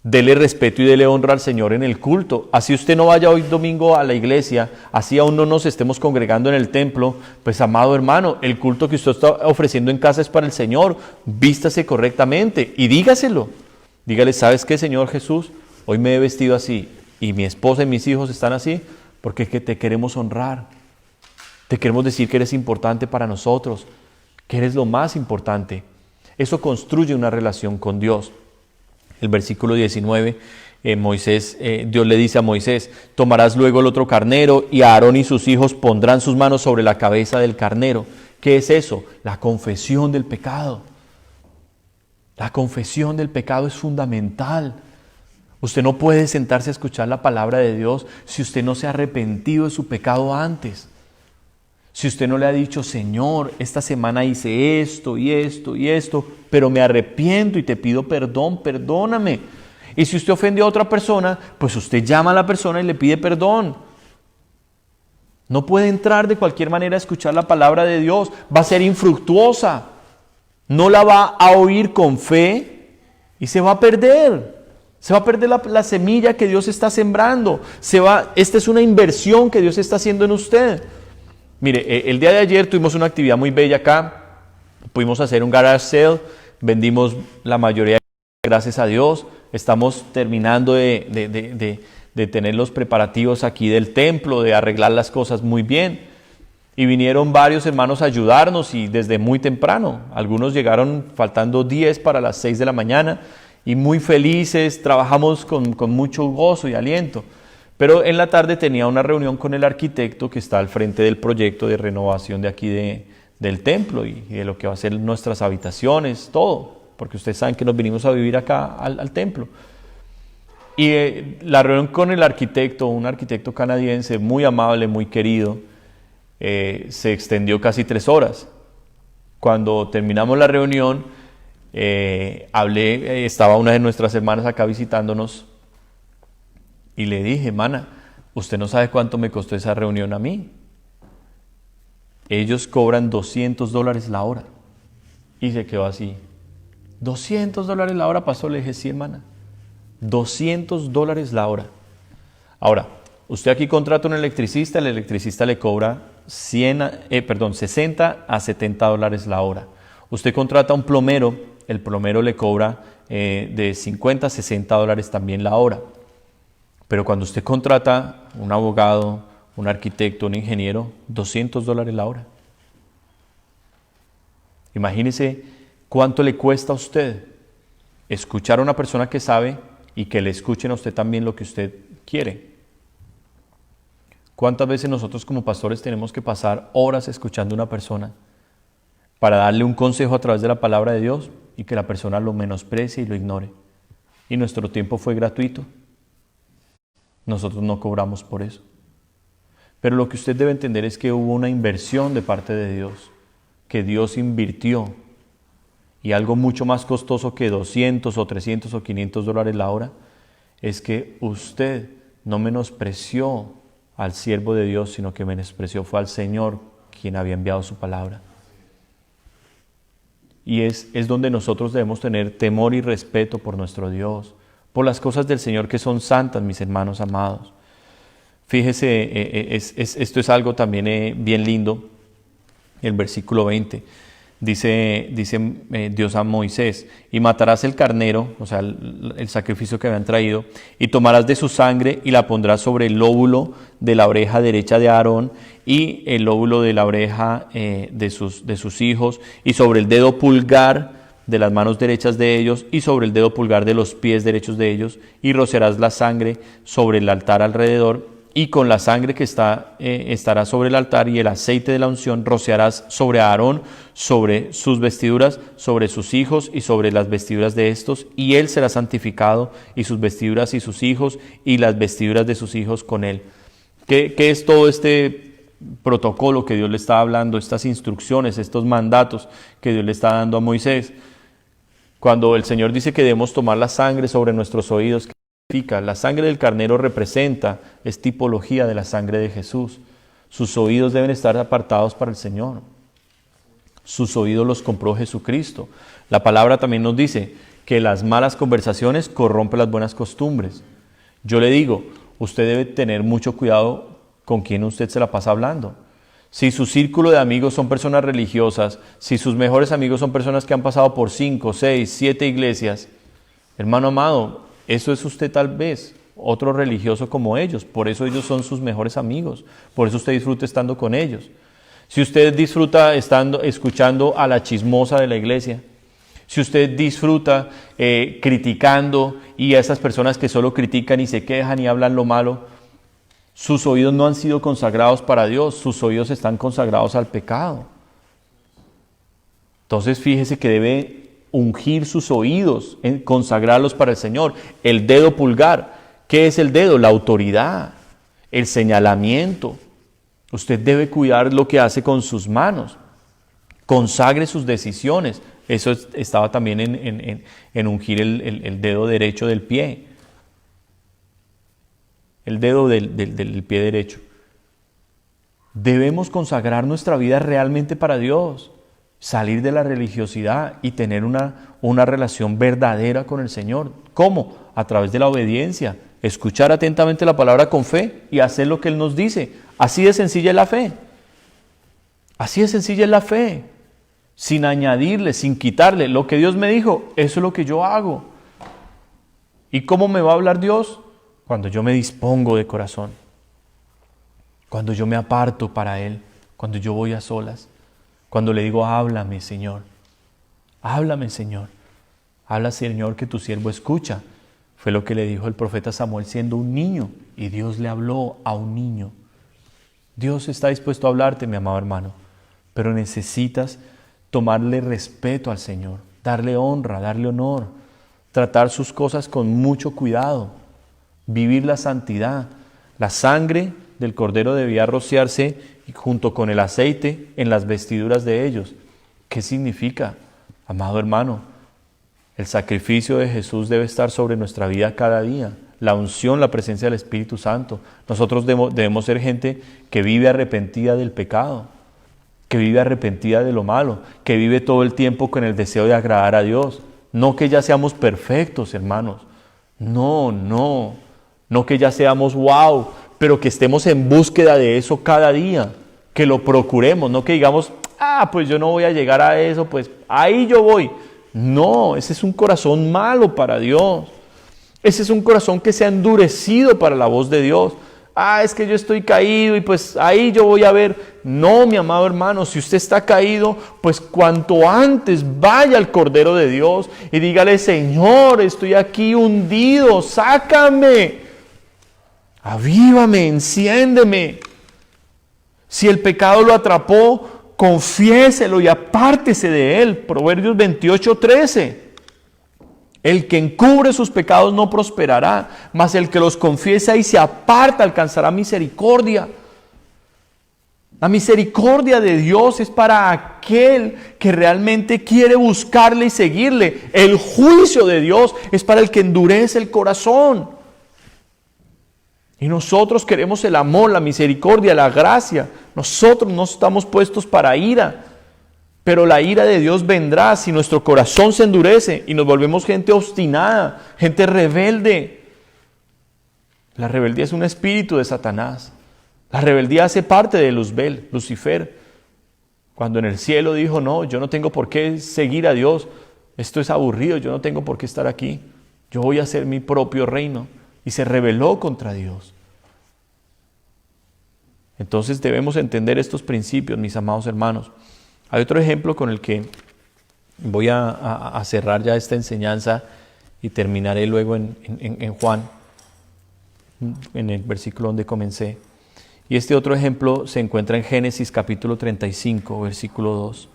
Dele respeto y dele honra al Señor en el culto. Así usted no vaya hoy domingo a la iglesia, así aún no nos estemos congregando en el templo, pues amado hermano, el culto que usted está ofreciendo en casa es para el Señor. Vístase correctamente y dígaselo. Dígale, ¿sabes qué, Señor Jesús? Hoy me he vestido así y mi esposa y mis hijos están así porque es que te queremos honrar. Te queremos decir que eres importante para nosotros, que eres lo más importante. Eso construye una relación con Dios. El versículo 19, Dios le dice a Moisés, tomarás luego el otro carnero y Aarón y sus hijos pondrán sus manos sobre la cabeza del carnero. ¿Qué es eso? La confesión del pecado. La confesión del pecado es fundamental. Usted no puede sentarse a escuchar la palabra de Dios si usted no se ha arrepentido de su pecado antes. Si usted no le ha dicho, Señor, esta semana hice esto y esto y esto, pero me arrepiento y te pido perdón, perdóname. Y si usted ofendió a otra persona, pues usted llama a la persona y le pide perdón. No puede entrar de cualquier manera a escuchar la palabra de Dios. Va a ser infructuosa. No la va a oír con fe y se va a perder. Se va a perder la semilla que Dios está sembrando. Esta es una inversión que Dios está haciendo en usted. Mire, el día de ayer tuvimos una actividad muy bella acá. Pudimos hacer un garage sale. Vendimos la mayoría, gracias a Dios. Estamos terminando de tener los preparativos aquí del templo, de arreglar las cosas muy bien. Y vinieron varios hermanos a ayudarnos y desde muy temprano. Algunos llegaron faltando 10 para las 6 de la mañana y muy felices, trabajamos con mucho gozo y aliento. Pero en la tarde tenía una reunión con el arquitecto que está al frente del proyecto de renovación de aquí del templo y de lo que va a ser nuestras habitaciones, todo. Porque ustedes saben que nos vinimos a vivir acá al templo. Y la reunión con el arquitecto, un arquitecto canadiense muy amable, muy querido, se extendió casi 3 horas. Cuando terminamos la reunión, estaba una de nuestras hermanas acá visitándonos y le dije, hermana, usted no sabe cuánto me costó esa reunión a mí. Ellos cobran $200 la hora. Y se quedó así. $200 la hora, pastor. Le dije, sí, hermana, $200 la hora. Ahora, usted aquí contrata a un electricista, el electricista le cobra 60 a $70 la hora. Usted contrata a un plomero, el plomero le cobra de 50 a $60 también la hora. Pero cuando usted contrata un abogado, un arquitecto, un ingeniero, $200 la hora. Imagínese cuánto le cuesta a usted escuchar a una persona que sabe y que le escuchen a usted también lo que usted quiere. ¿Cuántas veces nosotros como pastores tenemos que pasar horas escuchando a una persona para darle un consejo a través de la palabra de Dios y que la persona lo menosprecie y lo ignore? Y nuestro tiempo fue gratuito. Nosotros no cobramos por eso. Pero lo que usted debe entender es que hubo una inversión de parte de Dios, que Dios invirtió. Y algo mucho más costoso que 200 o 300 o $500 la hora es que usted no menospreció al siervo de Dios, sino que menospreció fue al Señor quien había enviado su palabra. Y es donde nosotros debemos tener temor y respeto por nuestro Dios, por las cosas del Señor que son santas, mis hermanos amados. Fíjese, esto es algo también bien lindo. El versículo 20 dice Dios a Moisés, y matarás el carnero, o sea, el sacrificio que habían traído, y tomarás de su sangre y la pondrás sobre el lóbulo de la oreja derecha de Aarón y el lóbulo de la oreja de sus hijos, y sobre el dedo pulgar de las manos derechas de ellos y sobre el dedo pulgar de los pies derechos de ellos, y rociarás la sangre sobre el altar alrededor y con la sangre que estará sobre el altar y el aceite de la unción rociarás sobre Aarón, sobre sus vestiduras, sobre sus hijos y sobre las vestiduras de estos, y él será santificado, y sus vestiduras y sus hijos, y las vestiduras de sus hijos con él. ¿Qué es todo este protocolo que Dios le está hablando, estas instrucciones, estos mandatos que Dios le está dando a Moisés? Cuando el Señor dice que debemos tomar la sangre sobre nuestros oídos, ¿qué significa? La sangre del carnero representa, es tipología de la sangre de Jesús. Sus oídos deben estar apartados para el Señor. Sus oídos los compró Jesucristo. La palabra también nos dice que las malas conversaciones corrompen las buenas costumbres. Yo le digo, usted debe tener mucho cuidado con quién usted se la pasa hablando. Si su círculo de amigos son personas religiosas, si sus mejores amigos son personas que han pasado por 5, 6, 7 iglesias, hermano amado, eso es usted tal vez, otro religioso como ellos. Por eso ellos son sus mejores amigos. Por eso usted disfruta estando con ellos. Si usted disfruta escuchando a la chismosa de la iglesia, si usted disfruta criticando y a esas personas que solo critican y se quejan y hablan lo malo, sus oídos no han sido consagrados para Dios, sus oídos están consagrados al pecado. Entonces fíjese que debe ungir sus oídos, consagrarlos para el Señor. El dedo pulgar, ¿qué es el dedo? La autoridad, el señalamiento. Usted debe cuidar lo que hace con sus manos. Consagre sus decisiones. Eso estaba también en ungir el dedo derecho del pie. El dedo del pie derecho. Debemos consagrar nuestra vida realmente para Dios, salir de la religiosidad y tener una relación verdadera con el Señor. ¿Cómo? A través de la obediencia, escuchar atentamente la palabra con fe y hacer lo que Él nos dice. Así de sencilla es la fe. Así de sencilla es la fe. Sin añadirle, sin quitarle. Lo que Dios me dijo, eso es lo que yo hago. ¿Y cómo me va a hablar Dios? Cuando yo me dispongo de corazón, cuando yo me aparto para Él, cuando yo voy a solas, cuando le digo, háblame Señor, háblame Señor, habla Señor que tu siervo escucha. Fue lo que le dijo el profeta Samuel siendo un niño, y Dios le habló a un niño. Dios está dispuesto a hablarte, mi amado hermano, pero necesitas tomarle respeto al Señor, darle honra, darle honor, tratar sus cosas con mucho cuidado. Vivir la santidad. La sangre del cordero debía rociarse junto con el aceite en las vestiduras de ellos. ¿Qué significa? Amado hermano, el sacrificio de Jesús debe estar sobre nuestra vida cada día. La unción, la presencia del Espíritu Santo. Nosotros debemos ser gente que vive arrepentida del pecado, que vive arrepentida de lo malo, que vive todo el tiempo con el deseo de agradar a Dios. No que ya seamos perfectos, hermanos. No que ya seamos wow, pero que estemos en búsqueda de eso cada día, que lo procuremos, no que digamos, pues yo no voy a llegar a eso, pues ahí yo voy. No, ese es un corazón malo para Dios. Ese es un corazón que se ha endurecido para la voz de Dios. Es que yo estoy caído y pues ahí yo voy a ver. No, mi amado hermano, si usted está caído, pues cuanto antes vaya al Cordero de Dios y dígale, Señor, estoy aquí hundido, sácame. Avívame, enciéndeme. Si el pecado lo atrapó, confiéselo y apártese de él. Proverbios 28:13. El que encubre sus pecados no prosperará, mas el que los confiesa y se aparta alcanzará misericordia. La misericordia de Dios es para aquel que realmente quiere buscarle y seguirle. El juicio de Dios es para el que endurece el corazón. Y nosotros queremos el amor, la misericordia, la gracia. Nosotros no estamos puestos para ira. Pero la ira de Dios vendrá si nuestro corazón se endurece y nos volvemos gente obstinada, gente rebelde. La rebeldía es un espíritu de Satanás. La rebeldía hace parte de Luzbel, Lucifer. Cuando en el cielo dijo, no, yo no tengo por qué seguir a Dios. Esto es aburrido, yo no tengo por qué estar aquí. Yo voy a hacer mi propio reino. Y se rebeló contra Dios. Entonces debemos entender estos principios, mis amados hermanos. Hay otro ejemplo con el que voy a cerrar ya esta enseñanza y terminaré luego en Juan. en el versículo donde comencé. Y este otro ejemplo se encuentra en Génesis capítulo 35, versículo 2.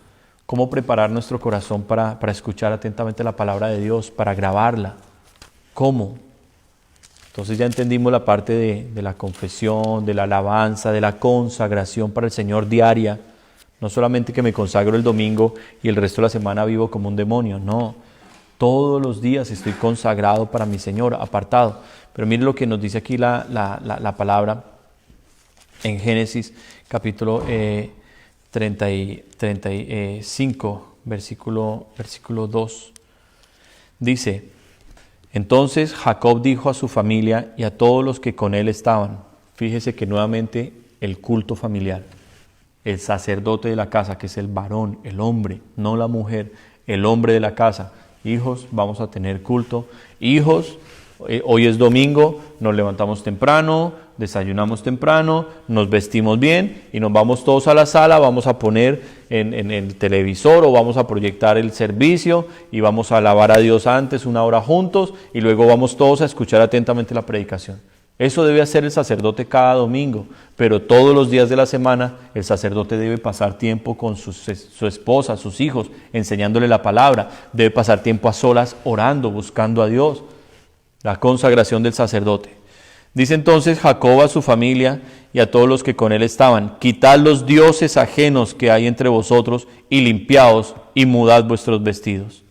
Cómo preparar nuestro corazón para escuchar atentamente la palabra de Dios, para grabarla. ¿Cómo? Entonces ya entendimos la parte de la confesión, de la alabanza, de la consagración para el Señor diaria. No solamente que me consagro el domingo y el resto de la semana vivo como un demonio, no. Todos los días estoy consagrado para mi Señor, apartado. Pero mire lo que nos dice aquí la palabra en Génesis capítulo 35, versículo 2. Dice: entonces Jacob dijo a su familia y a todos los que con él estaban. Fíjese que nuevamente el culto familiar. El sacerdote de la casa, que es el varón, el hombre, no la mujer, el hombre de la casa. Hijos, vamos a tener culto. Hijos, hoy es domingo, nos levantamos temprano, desayunamos temprano, nos vestimos bien y nos vamos todos a la sala, vamos a poner en el televisor o vamos a proyectar el servicio y vamos a alabar a Dios antes una hora juntos y luego vamos todos a escuchar atentamente la predicación. Eso debe hacer el sacerdote cada domingo, pero todos los días de la semana el sacerdote debe pasar tiempo con su esposa, sus hijos, enseñándole la palabra, debe pasar tiempo a solas orando, buscando a Dios. La consagración del sacerdote. Dice entonces Jacob a su familia y a todos los que con él estaban: quitad los dioses ajenos que hay entre vosotros y limpiaos y mudad vuestros vestidos.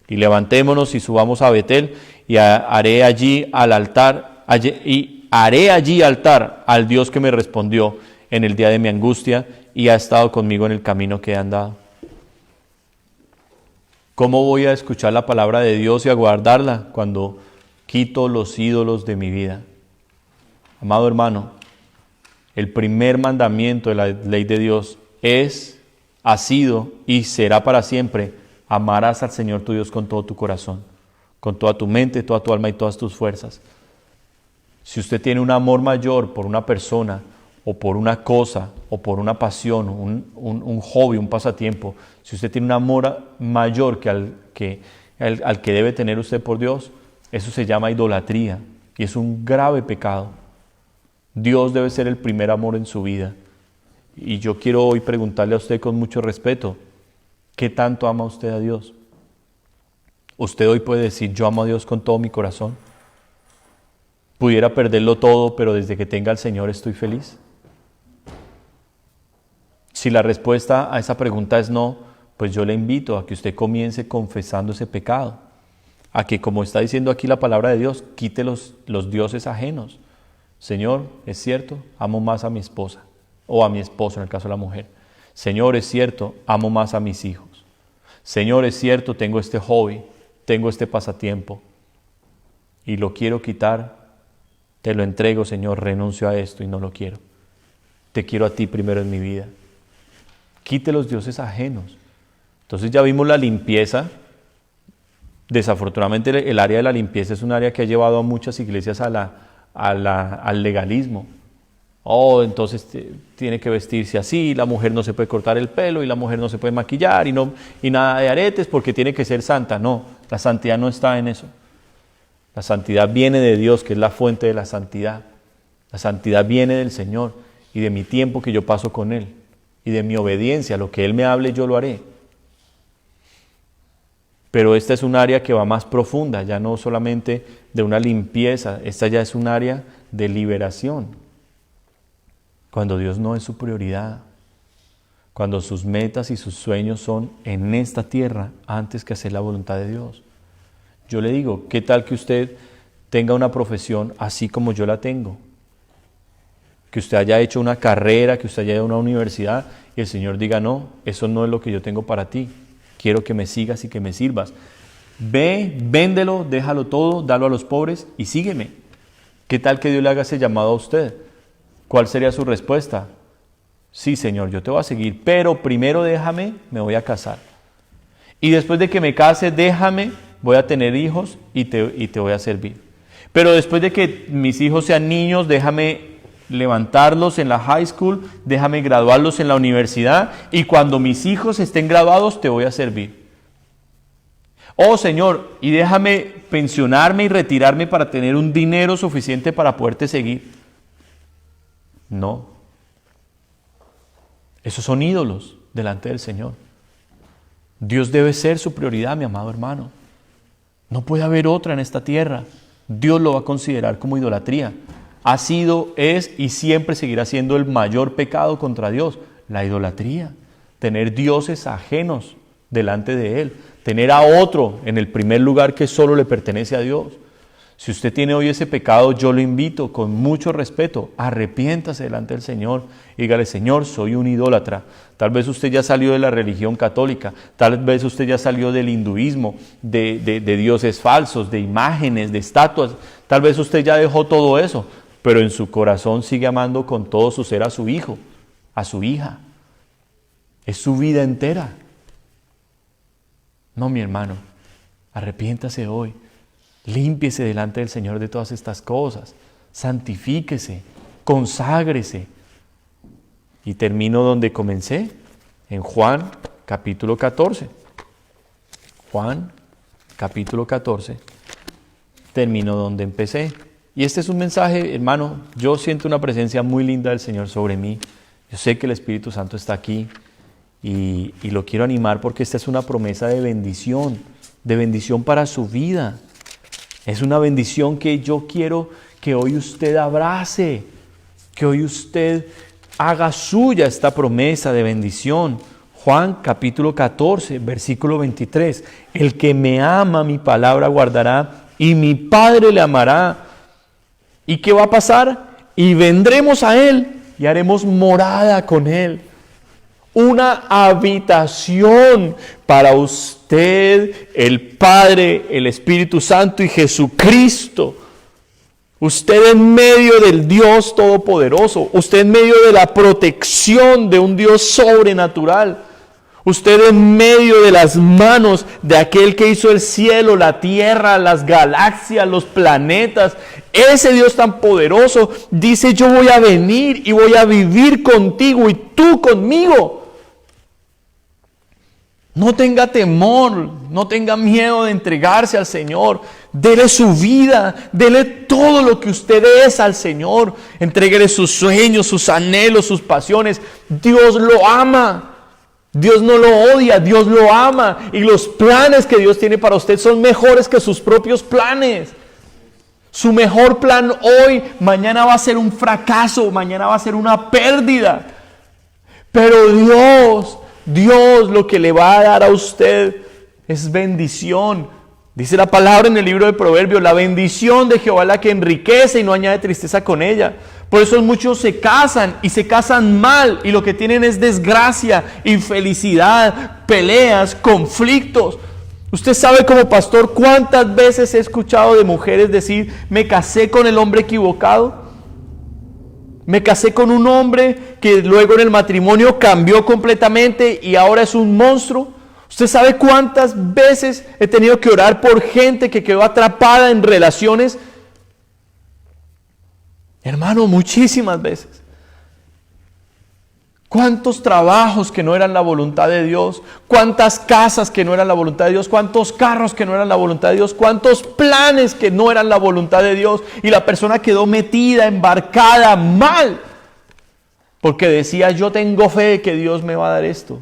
Y levantémonos y subamos a Betel y haré allí altar al Dios que me respondió en el día de mi angustia y ha estado conmigo en el camino que he andado. ¿Cómo voy a escuchar la palabra de Dios y a guardarla cuando quito los ídolos de mi vida? Amado hermano, el primer mandamiento de la ley de Dios ha sido y será para siempre: amarás al Señor tu Dios con todo tu corazón, con toda tu mente, toda tu alma y todas tus fuerzas. Si usted tiene un amor mayor por una persona o por una cosa o por una pasión, un hobby, un pasatiempo, si usted tiene un amor mayor al que debe tener usted por Dios, eso se llama idolatría y es un grave pecado. Dios debe ser el primer amor en su vida. Y yo quiero hoy preguntarle a usted con mucho respeto: ¿qué tanto ama usted a Dios? Usted hoy puede decir: yo amo a Dios con todo mi corazón. ¿Pudiera perderlo todo, pero desde que tenga al Señor estoy feliz? Si la respuesta a esa pregunta es no, pues yo le invito a que usted comience confesando ese pecado. A que, como está diciendo aquí la palabra de Dios, quite los dioses ajenos. Señor, es cierto, amo más a mi esposa o a mi esposo en el caso de la mujer. Señor, es cierto, amo más a mis hijos. Señor, es cierto, tengo este hobby, tengo este pasatiempo y lo quiero quitar. Te lo entrego, Señor, renuncio a esto y no lo quiero. Te quiero a ti primero en mi vida. Quite los dioses ajenos. Entonces ya vimos la limpieza. Desafortunadamente el área de la limpieza es un área que ha llevado a muchas iglesias al legalismo. Entonces tiene que vestirse así, la mujer no se puede cortar el pelo y la mujer no se puede maquillar y nada de aretes porque tiene que ser santa. No, la santidad no está en eso. La santidad viene de Dios, que es la fuente de la santidad. La santidad viene del Señor y de mi tiempo que yo paso con Él y de mi obediencia. Lo que Él me hable, yo lo haré. Pero esta es un área que va más profunda, ya no solamente de una limpieza, esta ya es un área de liberación. Cuando Dios no es su prioridad, cuando sus metas y sus sueños son en esta tierra antes que hacer la voluntad de Dios. Yo le digo, ¿qué tal que usted tenga una profesión así como yo la tengo? Que usted haya hecho una carrera, que usted haya ido a una universidad y el Señor diga: no, eso no es lo que yo tengo para ti. Quiero que me sigas y que me sirvas. Ve, véndelo, déjalo todo, dalo a los pobres y sígueme. ¿Qué tal que Dios le haga ese llamado a usted? ¿Cuál sería su respuesta? Sí, Señor, yo te voy a seguir, pero primero déjame, me voy a casar. Y después de que me case, déjame, voy a tener hijos y te voy a servir. Pero después de que mis hijos sean niños, déjame levantarlos en la high school, déjame graduarlos en la universidad y cuando mis hijos estén graduados te voy a servir. Oh Señor, y déjame pensionarme y retirarme para tener un dinero suficiente para poderte seguir. No. Esos son ídolos delante del Señor. Dios debe ser su prioridad, mi amado hermano. No puede haber otra en esta tierra. Dios lo va a considerar como idolatría. Ha sido, es y siempre seguirá siendo el mayor pecado contra Dios, la idolatría. Tener dioses ajenos delante de Él. Tener a otro en el primer lugar que solo le pertenece a Dios. Si usted tiene hoy ese pecado, yo lo invito con mucho respeto, arrepiéntase delante del Señor. Dígale, Señor, soy un idólatra. Tal vez usted ya salió de la religión católica, tal vez usted ya salió del hinduismo, de dioses falsos, de imágenes, de estatuas. Tal vez usted ya dejó todo eso, pero en su corazón sigue amando con todo su ser a su hijo, a su hija. Es su vida entera. No, mi hermano, arrepiéntase hoy. Límpiese delante del Señor de todas estas cosas. Santifíquese, conságrese. Y termino donde comencé, en Juan capítulo 14. Juan capítulo 14. Termino donde empecé. Y este es un mensaje, hermano, yo siento una presencia muy linda del Señor sobre mí. Yo sé que el Espíritu Santo está aquí y lo quiero animar porque esta es una promesa de bendición para su vida. Es una bendición que yo quiero que hoy usted abrace, que hoy usted haga suya esta promesa de bendición. Juan capítulo 14, versículo 23. El que me ama, mi palabra guardará, y mi Padre le amará. ¿Y qué va a pasar? Y vendremos a Él y haremos morada con Él. Una habitación para usted, el Padre, el Espíritu Santo y Jesucristo. Usted en medio del Dios Todopoderoso, usted en medio de la protección de un Dios sobrenatural, usted en medio de las manos de aquel que hizo el cielo, la tierra, las galaxias, los planetas. Ese Dios tan poderoso dice: yo voy a venir y voy a vivir contigo y tú conmigo. No tenga temor, no tenga miedo de entregarse al Señor. Dele su vida, dele todo lo que usted es al Señor. Entréguele sus sueños, sus anhelos, sus pasiones. Dios lo ama. Dios no lo odia, Dios lo ama. Y los planes que Dios tiene para usted son mejores que sus propios planes. Su mejor plan hoy, mañana va a ser un fracaso, mañana va a ser una pérdida. Pero Dios lo que le va a dar a usted es bendición. Dice la palabra en el libro de Proverbios: la bendición de Jehová es la que enriquece y no añade tristeza con ella. Por eso muchos se casan y se casan mal y lo que tienen es desgracia, infelicidad, peleas, conflictos. Usted sabe como pastor cuántas veces he escuchado de mujeres decir: me casé con el hombre equivocado. Me casé con un hombre que luego en el matrimonio cambió completamente y ahora es un monstruo. ¿Usted sabe cuántas veces he tenido que orar por gente que quedó atrapada en relaciones? Hermano, muchísimas veces. ¿Cuántos trabajos que no eran la voluntad de Dios? ¿Cuántas casas que no eran la voluntad de Dios? ¿Cuántos carros que no eran la voluntad de Dios? ¿Cuántos planes que no eran la voluntad de Dios? Y la persona quedó metida, embarcada, mal. Porque decía: yo tengo fe de que Dios me va a dar esto.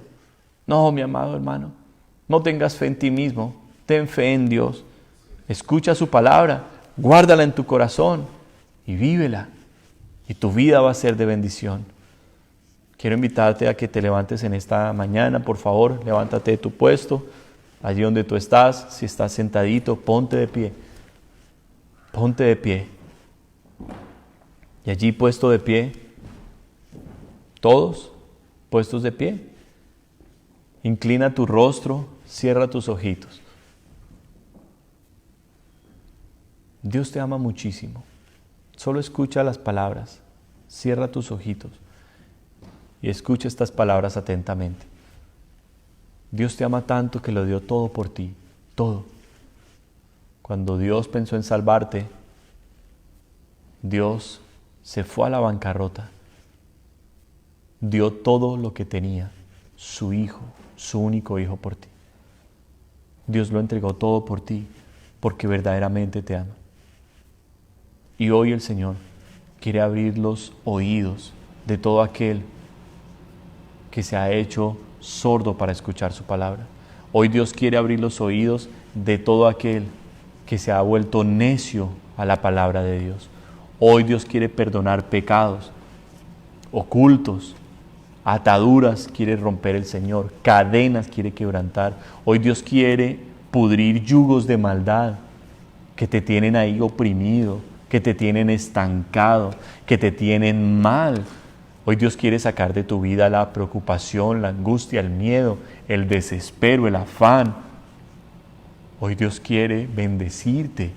No, mi amado hermano, no tengas fe en ti mismo. Ten fe en Dios. Escucha su palabra, guárdala en tu corazón y vívela. Y tu vida va a ser de bendición. Quiero invitarte a que te levantes en esta mañana, por favor, levántate de tu puesto, allí donde tú estás. Si estás sentadito, ponte de pie. Ponte de pie. Y allí puesto de pie, todos puestos de pie, inclina tu rostro, cierra tus ojitos. Dios te ama muchísimo. Solo escucha las palabras, cierra tus ojitos. Y escucha estas palabras atentamente. Dios te ama tanto que lo dio todo por ti, todo. Cuando Dios pensó en salvarte, Dios se fue a la bancarrota. Dio todo lo que tenía, su hijo, su único hijo por ti. Dios lo entregó todo por ti, porque verdaderamente te ama. Y hoy el Señor quiere abrir los oídos de todo aquel que se ha hecho sordo para escuchar su palabra. Hoy Dios quiere abrir los oídos de todo aquel que se ha vuelto necio a la palabra de Dios. Hoy Dios quiere perdonar pecados ocultos, ataduras quiere romper el Señor, cadenas quiere quebrantar. Hoy Dios quiere pudrir yugos de maldad que te tienen ahí oprimido, que te tienen estancado, que te tienen mal. Hoy Dios quiere sacar de tu vida la preocupación, la angustia, el miedo, el desespero, el afán. Hoy Dios quiere bendecirte.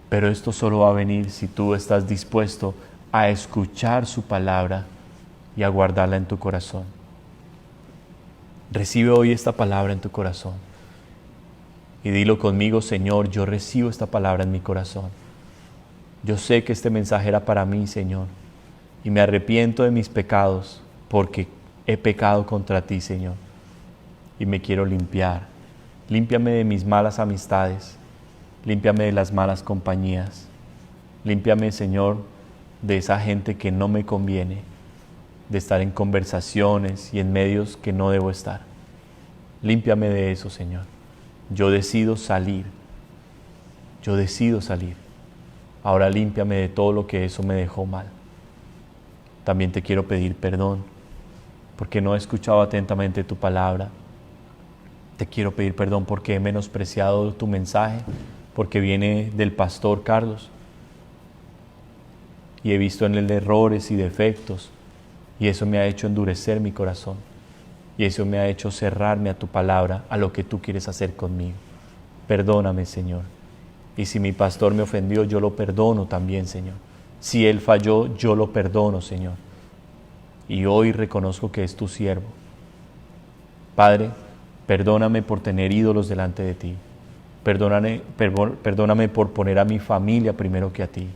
Pero esto solo va a venir si tú estás dispuesto a escuchar su palabra y a guardarla en tu corazón. Recibe hoy esta palabra en tu corazón. Y dilo conmigo: Señor, yo recibo esta palabra en mi corazón. Yo sé que este mensaje era para mí, Señor, y me arrepiento de mis pecados porque he pecado contra ti, Señor, y me quiero limpiar. Límpiame de mis malas amistades, límpiame de las malas compañías, límpiame, Señor, de esa gente que no me conviene, de estar en conversaciones y en medios que no debo estar. Límpiame de eso, Señor. Yo decido salir. Yo decido salir. Ahora límpiame de todo lo que eso me dejó mal. También te quiero pedir perdón porque no he escuchado atentamente tu palabra. Te quiero pedir perdón porque he menospreciado tu mensaje, porque viene del pastor Carlos. Y he visto en él errores y defectos, y eso me ha hecho endurecer mi corazón. Y eso me ha hecho cerrarme a tu palabra, a lo que tú quieres hacer conmigo. Perdóname, Señor. Y si mi pastor me ofendió, yo lo perdono también, Señor. Si él falló, yo lo perdono, Señor. Y hoy reconozco que es tu siervo. Padre, perdóname por tener ídolos delante de ti. Perdóname por poner a mi familia primero que a ti.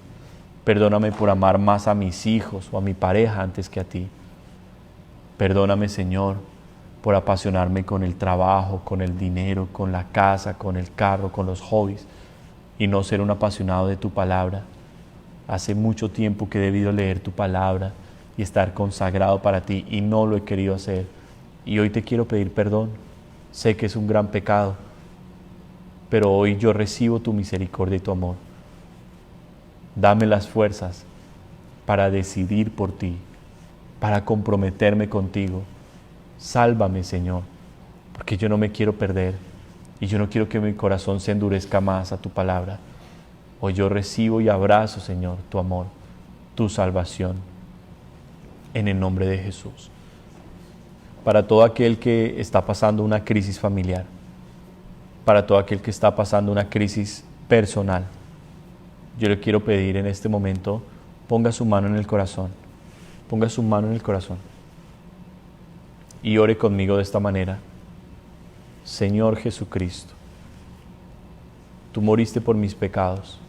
Perdóname por amar más a mis hijos o a mi pareja antes que a ti. Perdóname, Señor, por apasionarme con el trabajo, con el dinero, con la casa, con el carro, con los hobbies, y no ser un apasionado de tu palabra. Hace mucho tiempo que he debido leer tu palabra y estar consagrado para ti, y no lo he querido hacer. Y hoy te quiero pedir perdón. Sé que es un gran pecado, pero hoy yo recibo tu misericordia y tu amor. Dame las fuerzas para decidir por ti, para comprometerme contigo. Sálvame, Señor, porque yo no me quiero perder y yo no quiero que mi corazón se endurezca más a tu palabra. Hoy yo recibo y abrazo, Señor, tu amor, tu salvación, en el nombre de Jesús. Para todo aquel que está pasando una crisis familiar, para todo aquel que está pasando una crisis personal, yo le quiero pedir en este momento, ponga su mano en el corazón, ponga su mano en el corazón y ore conmigo de esta manera. Señor Jesucristo, tú moriste por mis pecados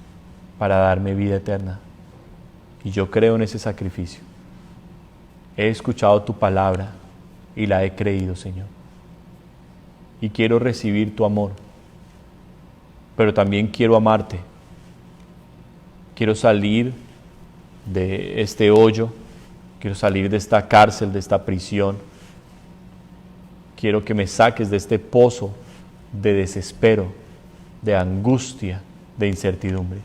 para darme vida eterna y yo creo en ese sacrificio. He escuchado tu palabra y la he creído, Señor, y quiero recibir tu amor, pero también quiero amarte. Quiero salir de este hoyo, quiero salir de esta cárcel, de esta prisión. Quiero que me saques de este pozo de desespero, de angustia, de incertidumbre.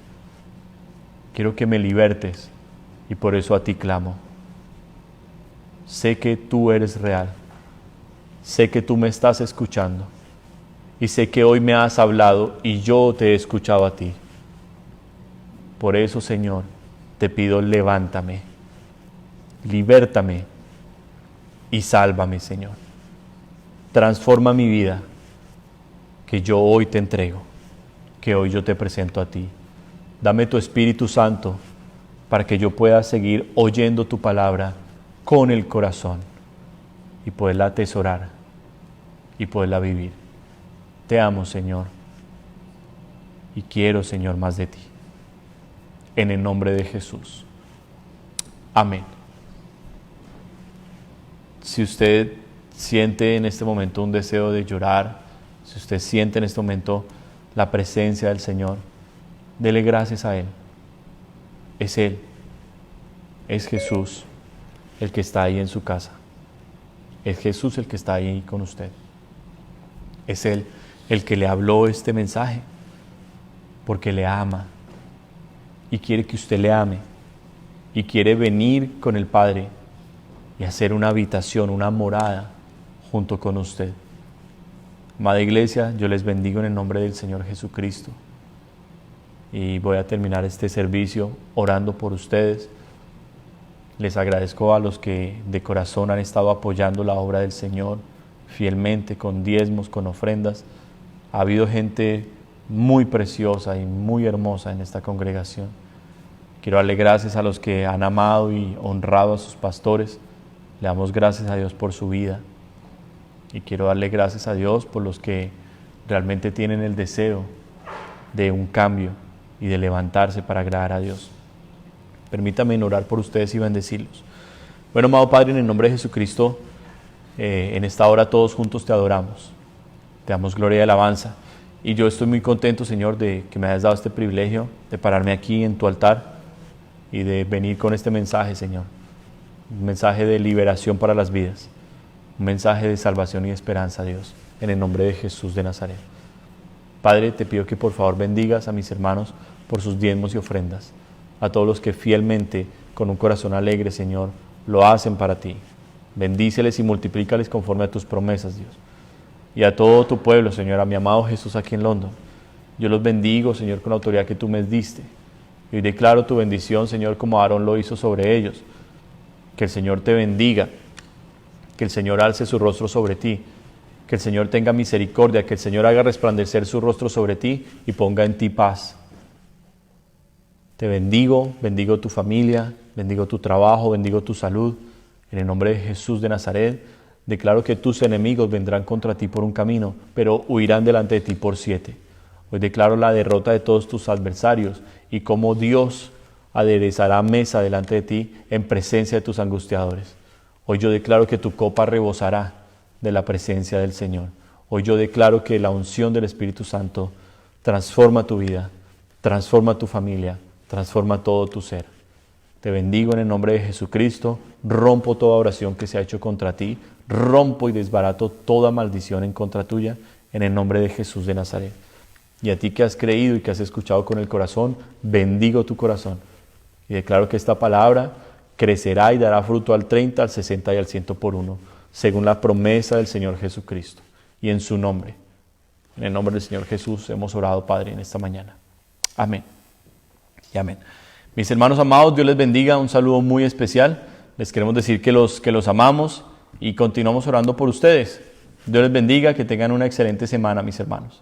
Quiero que me libertes y por eso a ti clamo. Sé que tú eres real, sé que tú me estás escuchando y sé que hoy me has hablado y yo te he escuchado a ti. Por eso, Señor, te pido, levántame, libértame y sálvame, Señor. Transforma mi vida, que yo hoy te entrego, que hoy yo te presento a ti. Dame tu Espíritu Santo para que yo pueda seguir oyendo tu palabra con el corazón y poderla atesorar y poderla vivir. Te amo, Señor, y quiero, Señor, más de ti. En el nombre de Jesús. Amén. Si usted siente en este momento un deseo de llorar, Si usted siente en este momento la presencia del Señor, dele gracias a Él. Es Él, es Jesús el que está ahí en su casa. Es Jesús el que está ahí con usted. Es Él el que le habló este mensaje, porque le ama y quiere que usted le ame y quiere venir con el Padre y hacer una habitación, una morada junto con usted. Amada iglesia, yo les bendigo en el nombre del Señor Jesucristo y voy a terminar este servicio orando por ustedes. Les agradezco a los que de corazón han estado apoyando la obra del Señor fielmente, con diezmos, con ofrendas. Ha habido gente muy preciosa y muy hermosa en esta congregación. Quiero darle gracias a los que han amado y honrado a sus pastores. Le damos gracias a Dios por su vida. Y quiero darle gracias a Dios por los que realmente tienen el deseo de un cambio y de levantarse para agradar a Dios. Permítanme orar por ustedes y bendecirlos. Bueno, amado Padre, en el nombre de Jesucristo, en esta hora todos juntos te adoramos. Te damos gloria y alabanza. Y yo estoy muy contento, Señor, de que me hayas dado este privilegio de pararme aquí en tu altar y de venir con este mensaje, Señor. Un mensaje de liberación para las vidas. Un mensaje de salvación y esperanza, Dios, en el nombre de Jesús de Nazaret. Padre, te pido que por favor bendigas a mis hermanos por sus diezmos y ofrendas. A todos los que fielmente, con un corazón alegre, Señor, lo hacen para ti. Bendíceles y multiplícales conforme a tus promesas, Dios. Y a todo tu pueblo, Señor, a mi amado Jesús aquí en London. Yo los bendigo, Señor, con la autoridad que tú me diste. Y hoy declaro tu bendición, Señor, como Aarón lo hizo sobre ellos. Que el Señor te bendiga, que el Señor alce su rostro sobre ti, que el Señor tenga misericordia, que el Señor haga resplandecer su rostro sobre ti y ponga en ti paz. Te bendigo, bendigo tu familia, bendigo tu trabajo, bendigo tu salud. En el nombre de Jesús de Nazaret, declaro que tus enemigos vendrán contra ti por un camino, pero huirán delante de ti por 7. Hoy declaro la derrota de todos tus adversarios y cómo Dios aderezará mesa delante de ti en presencia de tus angustiadores. Hoy yo declaro que tu copa rebosará de la presencia del Señor. Hoy yo declaro que la unción del Espíritu Santo transforma tu vida, transforma tu familia, transforma todo tu ser. Te bendigo en el nombre de Jesucristo, rompo toda oración que se ha hecho contra ti, rompo y desbarato toda maldición en contra tuya, en el nombre de Jesús de Nazaret. Y a ti que has creído y que has escuchado con el corazón, bendigo tu corazón. Y declaro que esta palabra crecerá y dará fruto al 30, al 60 y al 100 por uno, según la promesa del Señor Jesucristo. Y en su nombre, en el nombre del Señor Jesús, hemos orado, Padre, en esta mañana. Amén. Y amén. Mis hermanos amados, Dios les bendiga. Un saludo muy especial. Les queremos decir que los amamos y continuamos orando por ustedes. Dios les bendiga, que tengan una excelente semana, mis hermanos.